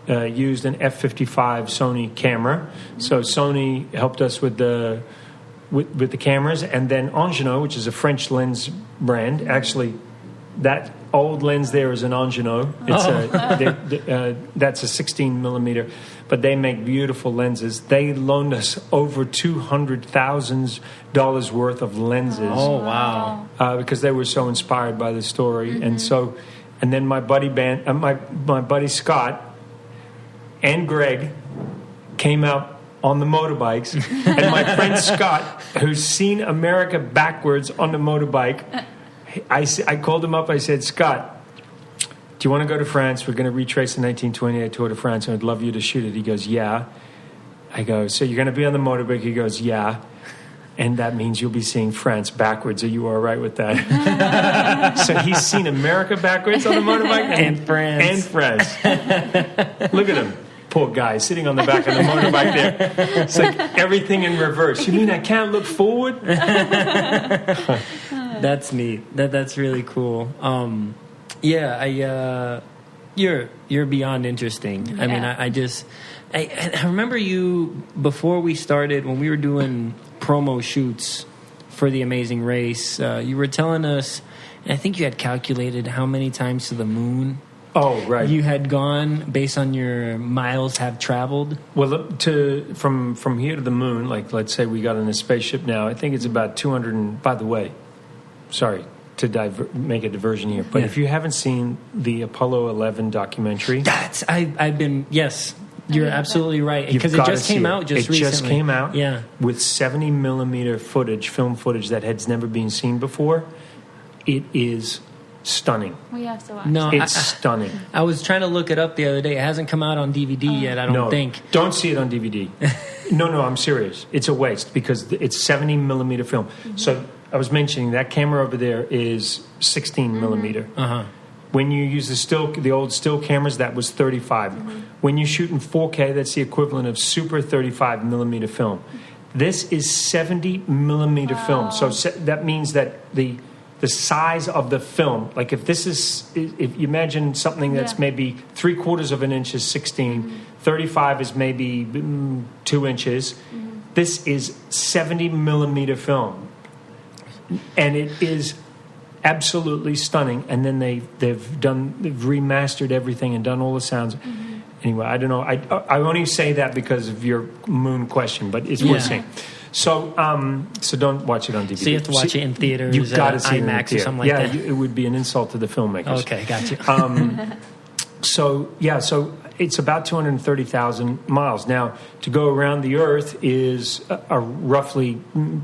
used an F55 Sony camera. So Sony helped us with the cameras, and then Angeno, which is a French lens brand, actually. That old lens there is an Angeno. It's that's a 16 millimeter, but they make beautiful lenses. They loaned us over $200,000 worth of lenses. Oh wow! Because they were so inspired by the story, and then my buddy Scott and Greg came out on the motorbikes, and my friend Scott, who's seen America backwards on the motorbike. I called him up. I said, Scott, do you want to go to France? We're going to retrace the 1928 Tour de France, and I'd love you to shoot it. He goes, yeah. I go, so you're going to be on the motorbike? He goes, yeah. And that means you'll be seeing France backwards. Are you all right with that? So he's seen America backwards on the motorbike? And France. Look at him. Poor guy sitting on the back of the motorbike there. It's like everything in reverse. You mean I can't look forward? That's neat. That's really cool. You're beyond interesting. Yeah. I mean, I remember you before we started, when we were doing promo shoots for The Amazing Race. You were telling us, and I think you had calculated how many times to the moon. Oh, right. You had gone based on your miles have traveled. Well, from here to the moon, like let's say we got in a spaceship now. I think it's about 200. And by the way, sorry to make a diversion here, but if you haven't seen the Apollo 11 documentary, I've been You're absolutely right, because it just came out just recently. It just came out, yeah, with 70 millimeter film footage that has never been seen before. It is stunning. We have to watch. No, it's stunning. I was trying to look it up the other day. It hasn't come out on DVD yet, I don't think. Don't see it on DVD. No, I'm serious. It's a waste because it's 70 millimeter film. Mm-hmm. So I was mentioning that camera over there is 16 millimeter. Uh-huh. When you use the old still cameras, that was 35. Mm-hmm. When you shoot in 4K, that's the equivalent of super 35 millimeter film. This is 70 millimeter film. So that means that the size of the film, like if you imagine something that's maybe 3/4 of an inch is 16, 35 is maybe 2 inches. This is 70 millimeter film, and it is absolutely stunning. And then they've remastered everything and done all the sounds. Anyway, I don't know. I only say that because of your moon question, but it's worth saying. So don't watch it on DVD. So you have to watch it in theaters. You've got to see it in IMAX or something like that. Yeah, it would be an insult to the filmmakers. Okay, got you. So it's about 230,000 miles. Now, to go around the Earth is roughly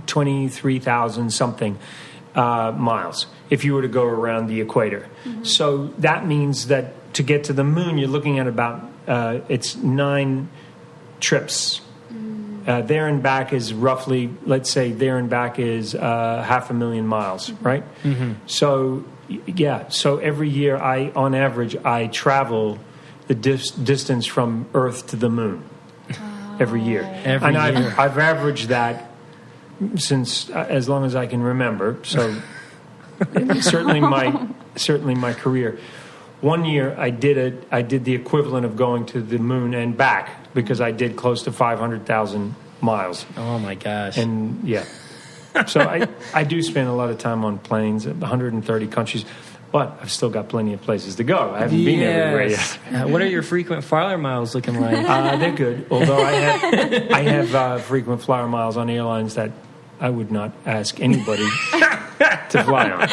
23,000 something miles if you were to go around the equator. So that means that to get to the moon, you're looking at about it's 9 trips. There and back is roughly, let's say, there and back is 500,000 miles, right? So, so every year, on average, I travel the distance from Earth to the moon every year. I've averaged that since as long as I can remember. So certainly my career. One year I did the equivalent of going to the moon and back because I did close to 500,000 miles. Oh my gosh. And so I do spend a lot of time on planes, 130 countries, but I've still got plenty of places to go. I haven't been everywhere yet. What are your frequent flyer miles looking like? They're good, although I have frequent flyer miles on airlines that I would not ask anybody to fly on.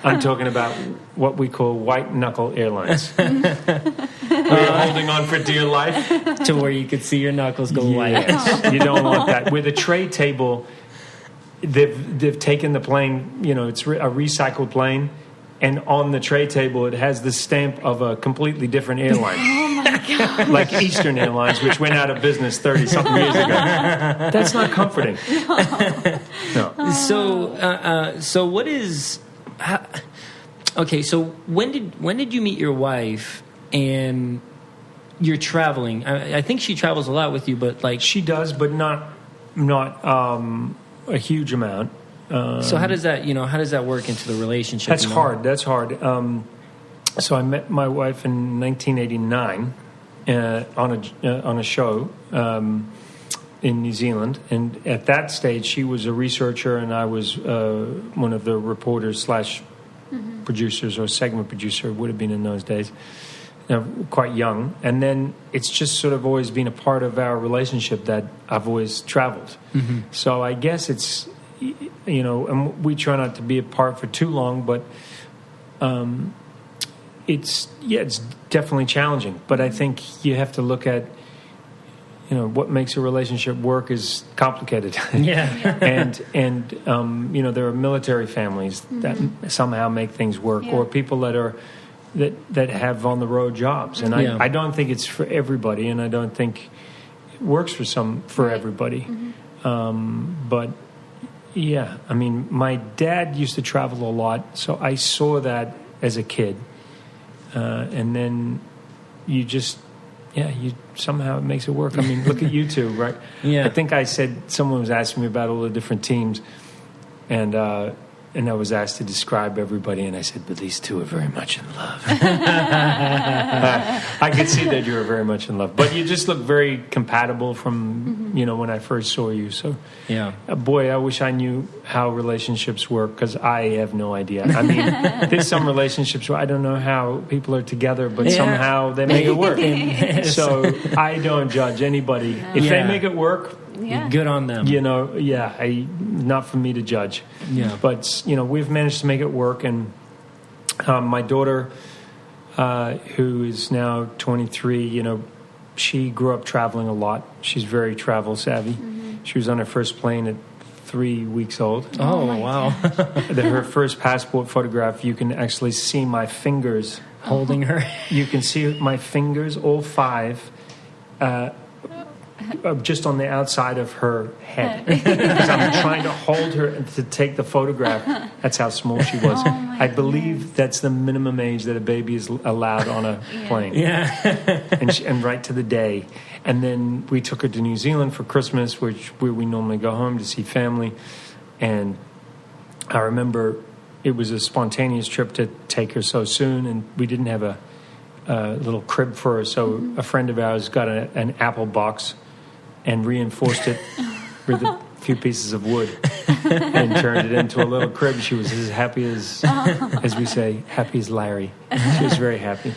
I'm talking about what we call white-knuckle airlines. We're holding on for dear life. To where you could see your knuckles go white. Yes, you don't want that. With a tray table, they've taken the plane, it's a recycled plane, and on the tray table it has the stamp of a completely different airline. Oh my God. Like Eastern Airlines, which went out of business 30-something years ago. That's not comforting. No. So what is... okay, so when did you meet your wife and you're traveling? I think she travels a lot with you, but like... She does, but not a huge amount. So how does that work into the relationship? That's hard. So I met my wife in 1989 on a show in New Zealand, and at that stage she was a researcher and I was one of the reporters / producers, or segment producer, would have been in those days. Quite young, and then it's just sort of always been a part of our relationship that I've always traveled. So I guess it's, and we try not to be apart for too long, but it's definitely challenging. But I think you have to look at, what makes a relationship work is complicated. and there are military families that somehow make things work, or people that have on the road jobs, and I don't think it's for everybody, and I don't think it works for everybody. But I mean, my dad used to travel a lot, so I saw that as a kid, and then you somehow it makes it work. I mean, look at you two, right? I think I said, someone was asking me about all the different teams, and I was asked to describe everybody, and I said, but these two are very much in love. I could see that you were very much in love. But you just look very compatible from, when I first saw you. So, boy, I wish I knew how relationships work, because I have no idea. I mean, there's some relationships where I don't know how people are together, but somehow they make it work. So I don't judge anybody. If they make it work, good on them. Not for me to judge. But we've managed to make it work, and my daughter, who is now 23, she grew up traveling a lot. She's very travel savvy. She was on her first plane at 3 weeks old. Oh wow! Her first passport photograph, you can actually see my fingers holding her. You can see my fingers, all 5. Just on the outside of her head, because I'm trying to hold her to take the photograph. That's how small she was. I believe that's the minimum age that a baby is allowed on a plane. And right to the day. And then we took her to New Zealand for Christmas, where we normally go home to see family. And I remember it was a spontaneous trip to take her so soon, and we didn't have a little crib for her. So a friend of ours got an apple box and reinforced it with a few pieces of wood and turned it into a little crib. She was as happy as we say, happy as Larry. She was very happy.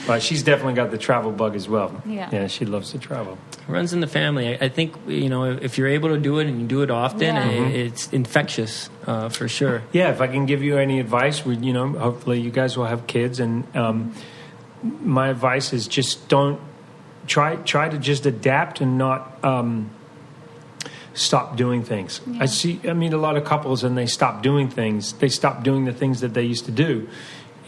But she's definitely got the travel bug as well. Yeah, she loves to travel. It runs in the family. I think, if you're able to do it and you do it often, it's infectious for sure. Yeah, if I can give you any advice, hopefully you guys will have kids, and my advice is just don't try to just adapt and not stop doing things. I meet a lot of couples, and they stop doing things. They stop doing the things that they used to do.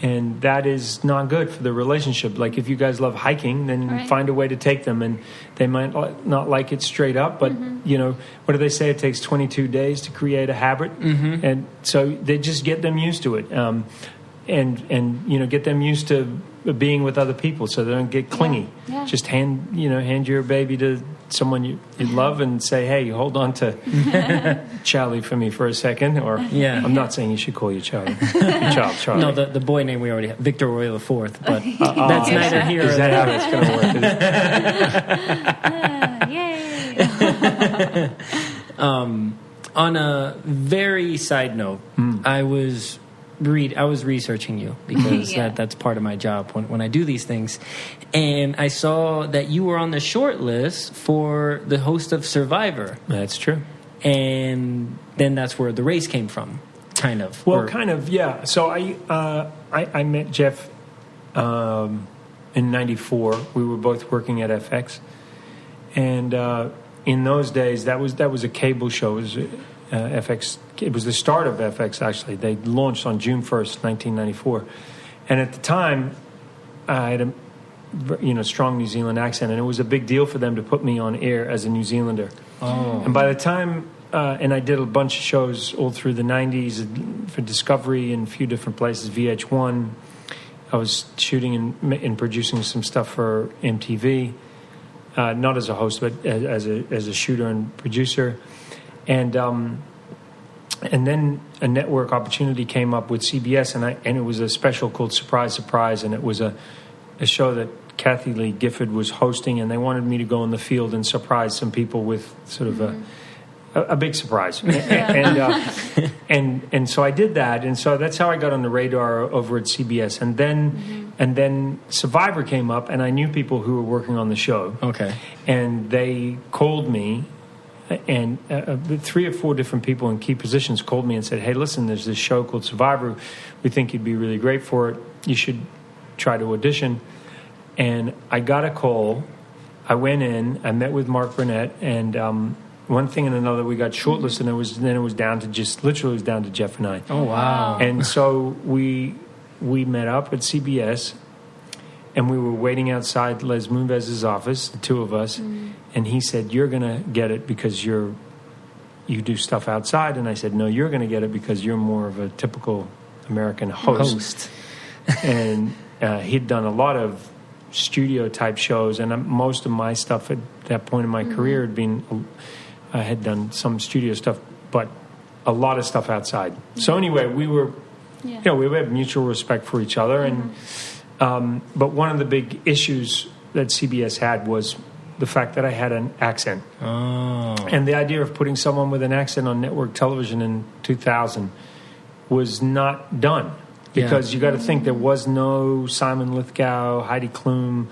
And that is not good for the relationship. Like, if you guys love hiking, then find a way to take them. And they might not like it straight up, but, what do they say? It takes 22 days to create a habit. And so they just get them used to it. And get them used to being with other people, so they don't get clingy. Just hand your baby to someone you love and say, hey, hold on to Charlie for me for a second. Or I'm not saying you should call you Charlie. Your child Charlie. No, the boy name we already have, Victor Roy IV, but that's neither here nor there. Is that how that's going to work? Yay! On a very side note, I was researching you, because that's part of my job when I do these things. And I saw that you were on the short list for the host of Survivor. That's true. And then that's where the race came from, kind of. Well, kind of, yeah. So I met Jeff in 94. We were both working at FX. And in those days, that was a cable show. It was FX. It was the start of FX, actually. They launched on June 1st, 1994. And at the time, I had a strong New Zealand accent, and it was a big deal for them to put me on air as a New Zealander. And by the time, and I did a bunch of shows all through the 90s for Discovery and a few different places, VH1. I was shooting and producing some stuff for MTV, not as a host, but as a shooter and producer. And And then a network opportunity came up with CBS, and it was a special called Surprise, Surprise, and it was a show that Kathy Lee Gifford was hosting, and they wanted me to go in the field and surprise some people with sort of a big surprise. And so I did that, and so that's how I got on the radar over at CBS. And then Survivor came up, and I knew people who were working on the show. Okay. And they called me, and 3 or 4 different people in key positions called me and said, hey, listen, there's this show called Survivor. We think you'd be really great for it. You should try to audition. And I got a call. I went in. I met with Mark Burnett, and one thing and another, we got shortlisted, and then it was down to Jeff and I. Oh, wow. And so we met up at CBS, and we were waiting outside Les Moonves' office, the 2 of us, and he said, you're going to get it because you do stuff outside. And I said, no, you're going to get it because you're more of a typical American host. And he'd done a lot of studio-type shows, and most of my stuff at that point in my career had been... I had done some studio stuff, but a lot of stuff outside. So anyway, we were, we had mutual respect for each other. And but one of the big issues that CBS had was the fact that I had an accent. Oh. And the idea of putting someone with an accent on network television in 2000 was not done. Because you got to think there was no Simon Lithgow, Heidi Klum,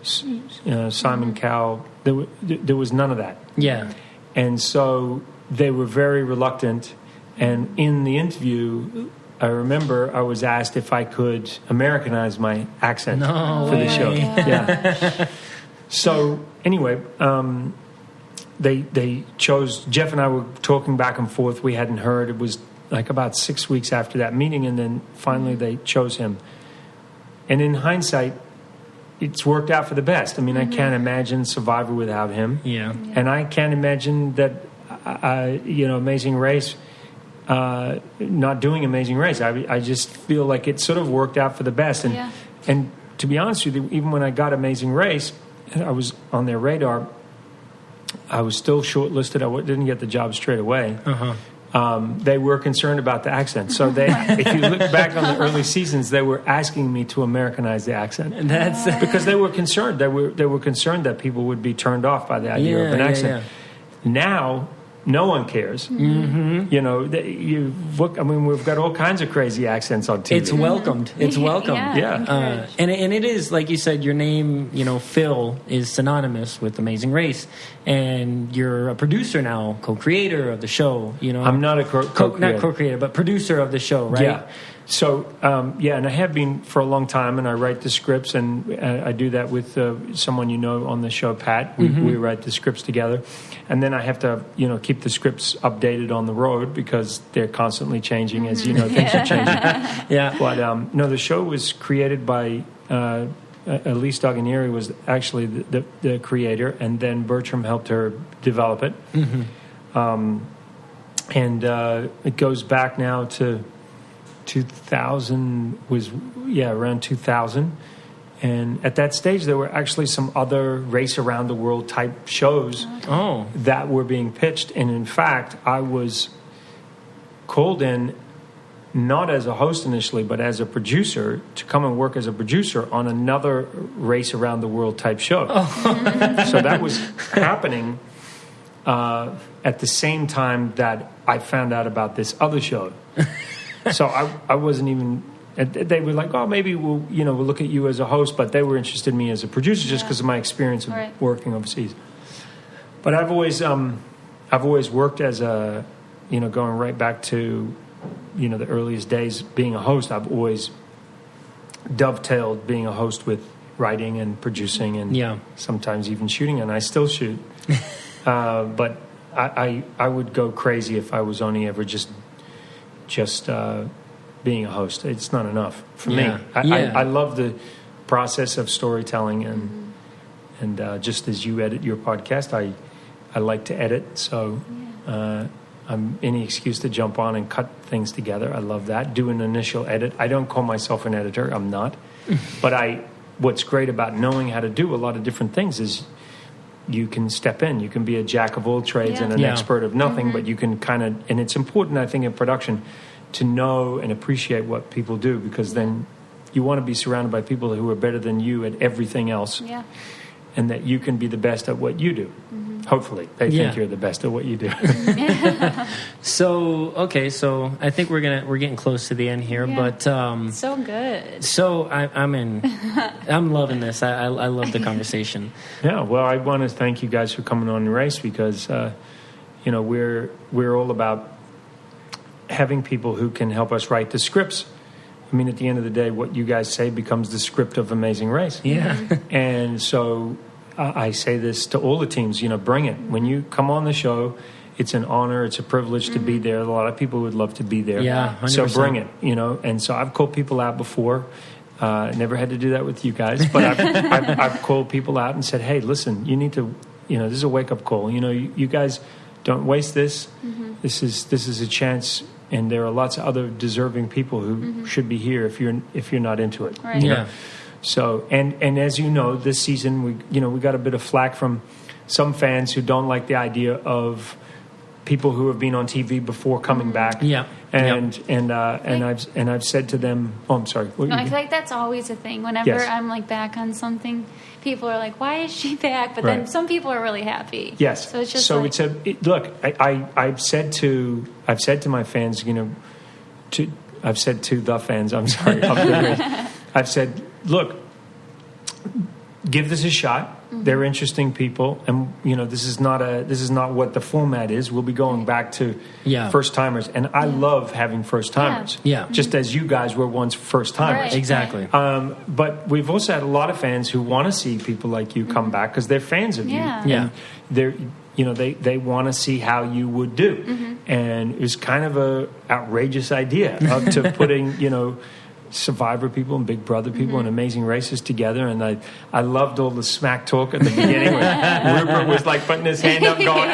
Simon Cowell. There was none of that. Yeah. And so they were very reluctant. And in the interview, I remember I was asked if I could Americanize my accent for the show. Yeah. So anyway, they chose. Jeff and I were talking back and forth. We hadn't heard. It was like about 6 weeks after that meeting, and then finally they chose him. And in hindsight, it's worked out for the best. I mean, I can't imagine Survivor without him. Yeah. And I can't imagine that, Amazing Race, not doing Amazing Race. I just feel like it sort of worked out for the best. And to be honest with you, even when I got Amazing Race, I was on their radar. I was still shortlisted. I didn't get the job straight away. They were concerned about the accent. So if you look back on the early seasons, they were asking me to Americanize the accent. And that's because they were concerned. They were concerned that people would be turned off by the idea of an accent. Now, no one cares. We've got all kinds of crazy accents on TV. It's welcomed. It's welcomed. And it is, like you said, your name, Phil, is synonymous with Amazing Race. And you're a producer now, co-creator of the show. I'm not a co-creator. Not co-creator, but producer of the show, right? Yeah. So, and I have been for a long time, and I write the scripts, and I do that with someone on the show, Pat. We write the scripts together. And then I have to, keep the scripts updated on the road because they're constantly changing, as things are changing. But, the show was created by Elise Doganieri was actually the creator, and then Bertram helped her develop it. And it goes back now to 2000, around 2000. And at that stage, there were actually some other race around the world type shows that were being pitched. And in fact, I was called in not as a host initially, but as a producer to come and work as a producer on another race around the world type show. So that was happening at the same time that I found out about this other show. So I wasn't even... They were like, maybe we'll look at you as a host, but they were interested in me as a producer just because of my experience of working overseas. But I've always worked as a, going right back to, the earliest days being a host. I've always dovetailed being a host with writing and producing and sometimes even shooting, and I still shoot. But I would go crazy if I was only ever just being a host. It's not enough for me. I love the process of storytelling, and just as you edit your podcast, I like to edit. So I'm any excuse to jump on and cut things together. I love that. Do an initial edit. I don't call myself an editor. I'm not. But what's great about knowing how to do a lot of different things is you can step in. You can be a jack of all trades and an expert of nothing, but you can kind of, and it's important, I think, in production to know and appreciate what people do, because then you want to be surrounded by people who are better than you at everything else. Yeah. And that you can be the best at what you do. Hopefully, they think you're the best at what you do. So I think we're getting close to the end here, but so good. So I'm loving this. I love the conversation. Yeah, well, I want to thank you guys for coming on the race, because we're all about having people who can help us write the scripts. I mean, at the end of the day, what you guys say becomes the script of Amazing Race. Yeah. And so I say this to all the teams, bring it. When you come on the show, it's an honor, it's a privilege to be there. A lot of people would love to be there. Yeah, 100%. So bring it, And so I've called people out before. Never had to do that with you guys, but I've called people out and said, hey, listen, you need to, this is a wake-up call. You guys don't waste this. This is a chance. And there are lots of other deserving people who should be here if you're not into it. Right. Yeah. So and as you know, this season we got a bit of flack from some fans who don't like the idea of people who have been on TV before coming back. Yeah. And I've said to them, I'm sorry. No, I feel like that's always a thing. Whenever I'm like back on something, people are like, "Why is she back?" But then some people are really happy. Yes. So it's just look. I've said to my fans, I've said to the fans. I'm sorry. I've said, look, give this a shot. They're interesting people, and this is not what the format is. We'll be going back to first timers, and I love having first timers. Yeah. Just as you guys were once first timers. Right. Exactly. But we've also had a lot of fans who want to see people like you come back because they're fans of you. Yeah. And they want to see how you would do, and it was kind of a outrageous idea to putting Survivor people and Big Brother people and Amazing Races together, and I loved all the smack talk at the beginning when Rupert was like putting his hand up going,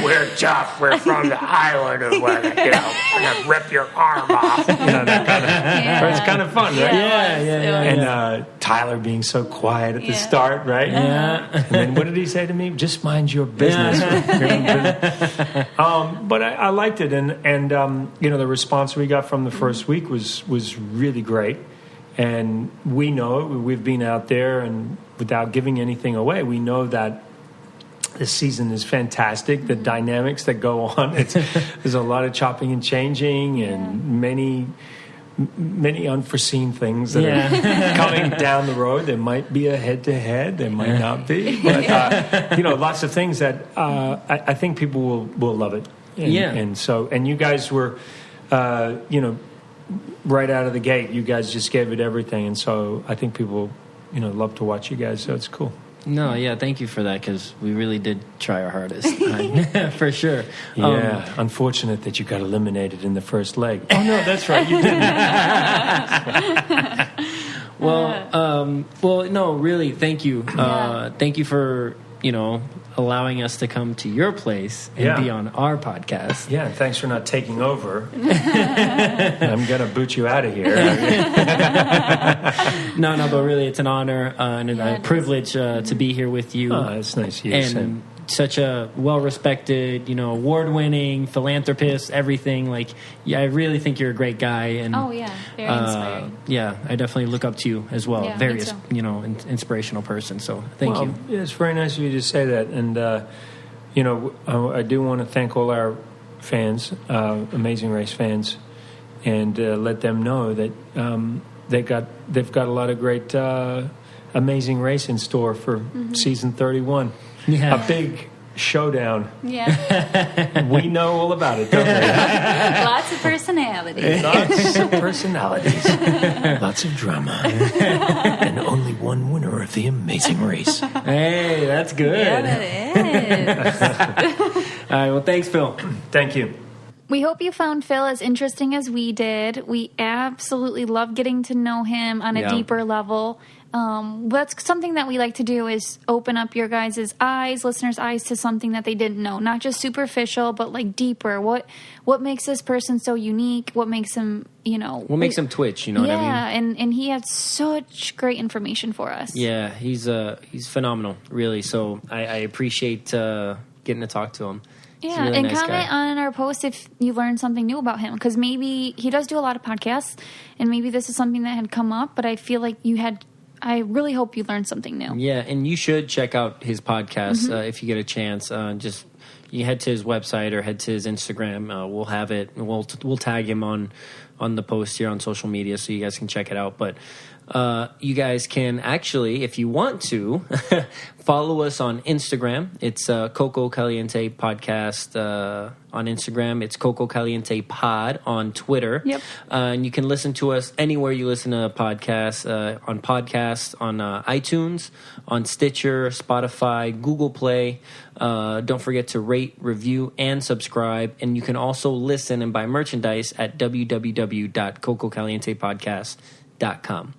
we're tough, we're from the island of where, I'm gonna rip your arm off, that kind of it's kind of fun, right? And Tyler being so quiet at the start, right? And then what did he say to me? Just mind your business. But I liked it, and the response we got from the first week was really great. And we know, we've been out there, and without giving anything away, we know that this season is fantastic. The dynamics that go on, there's a lot of chopping and changing, and many unforeseen things that are coming down the road. There might be a head-to-head, there might not be, but lots of things that I think people will love it. And you guys were, right out of the gate, you guys just gave it everything, and so I think people, love to watch you guys. So it's cool. No, thank you for that, because we really did try our hardest, for sure. Yeah, unfortunate that you got eliminated in the first leg. Oh no, that's right, you didn't. Well, no, really, thank you. Thank you for allowing us to come to your place and be on our podcast. Yeah, and thanks for not taking over. I'm going to boot you out of here. No, but really, it's an honor and a privilege to be here with you. Oh, it's nice of you. And such a well-respected, award-winning philanthropist, everything. Like, I really think you're a great guy. And, very inspiring. I definitely look up to you as well. Yeah, very, inspirational person. So thank you. Yeah, it's very nice of you to say that. And, I do want to thank all our fans, Amazing Race fans, and let them know that they've got a lot of great Amazing Race in store for season 31. Yeah. A big showdown. Yeah. We know all about it, don't we? Lots of personalities. Lots of personalities. Lots of drama. And only one winner of the Amazing Race. Hey, that's good. Yeah, that is. All right, well, thanks, Phil. Thank you. We hope you found Phil as interesting as we did. We absolutely love getting to know him on a deeper level. That's something that we like to do is open up your guys' eyes, listeners' eyes to something that they didn't know. Not just superficial, but like deeper. What makes this person so unique? What makes them, what makes him twitch, you know what I mean? Yeah, and he had such great information for us. Yeah, he's phenomenal, really. So I appreciate getting to talk to him. Yeah, really and nice comment guy. on our post if you learned something new about him, because maybe he does do a lot of podcasts, and maybe this is something that had come up, but I feel like I really hope you learned something new. Yeah, and you should check out his podcast if you get a chance. Just you head to his website or head to his Instagram. We'll have it. We'll tag him on the post here on social media so you guys can check it out. But you guys can actually, if you want to, follow us on Instagram. It's Coco Caliente Podcast on Instagram. It's Coco Caliente Pod on Twitter. Yep. And you can listen to us anywhere you listen to podcasts, on iTunes, on Stitcher, Spotify, Google Play. Don't forget to rate, review, and subscribe. And you can also listen and buy merchandise at www.cococalientepodcast.com.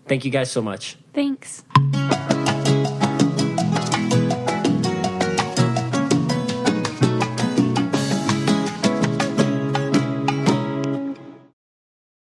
Thank you guys so much. Thanks.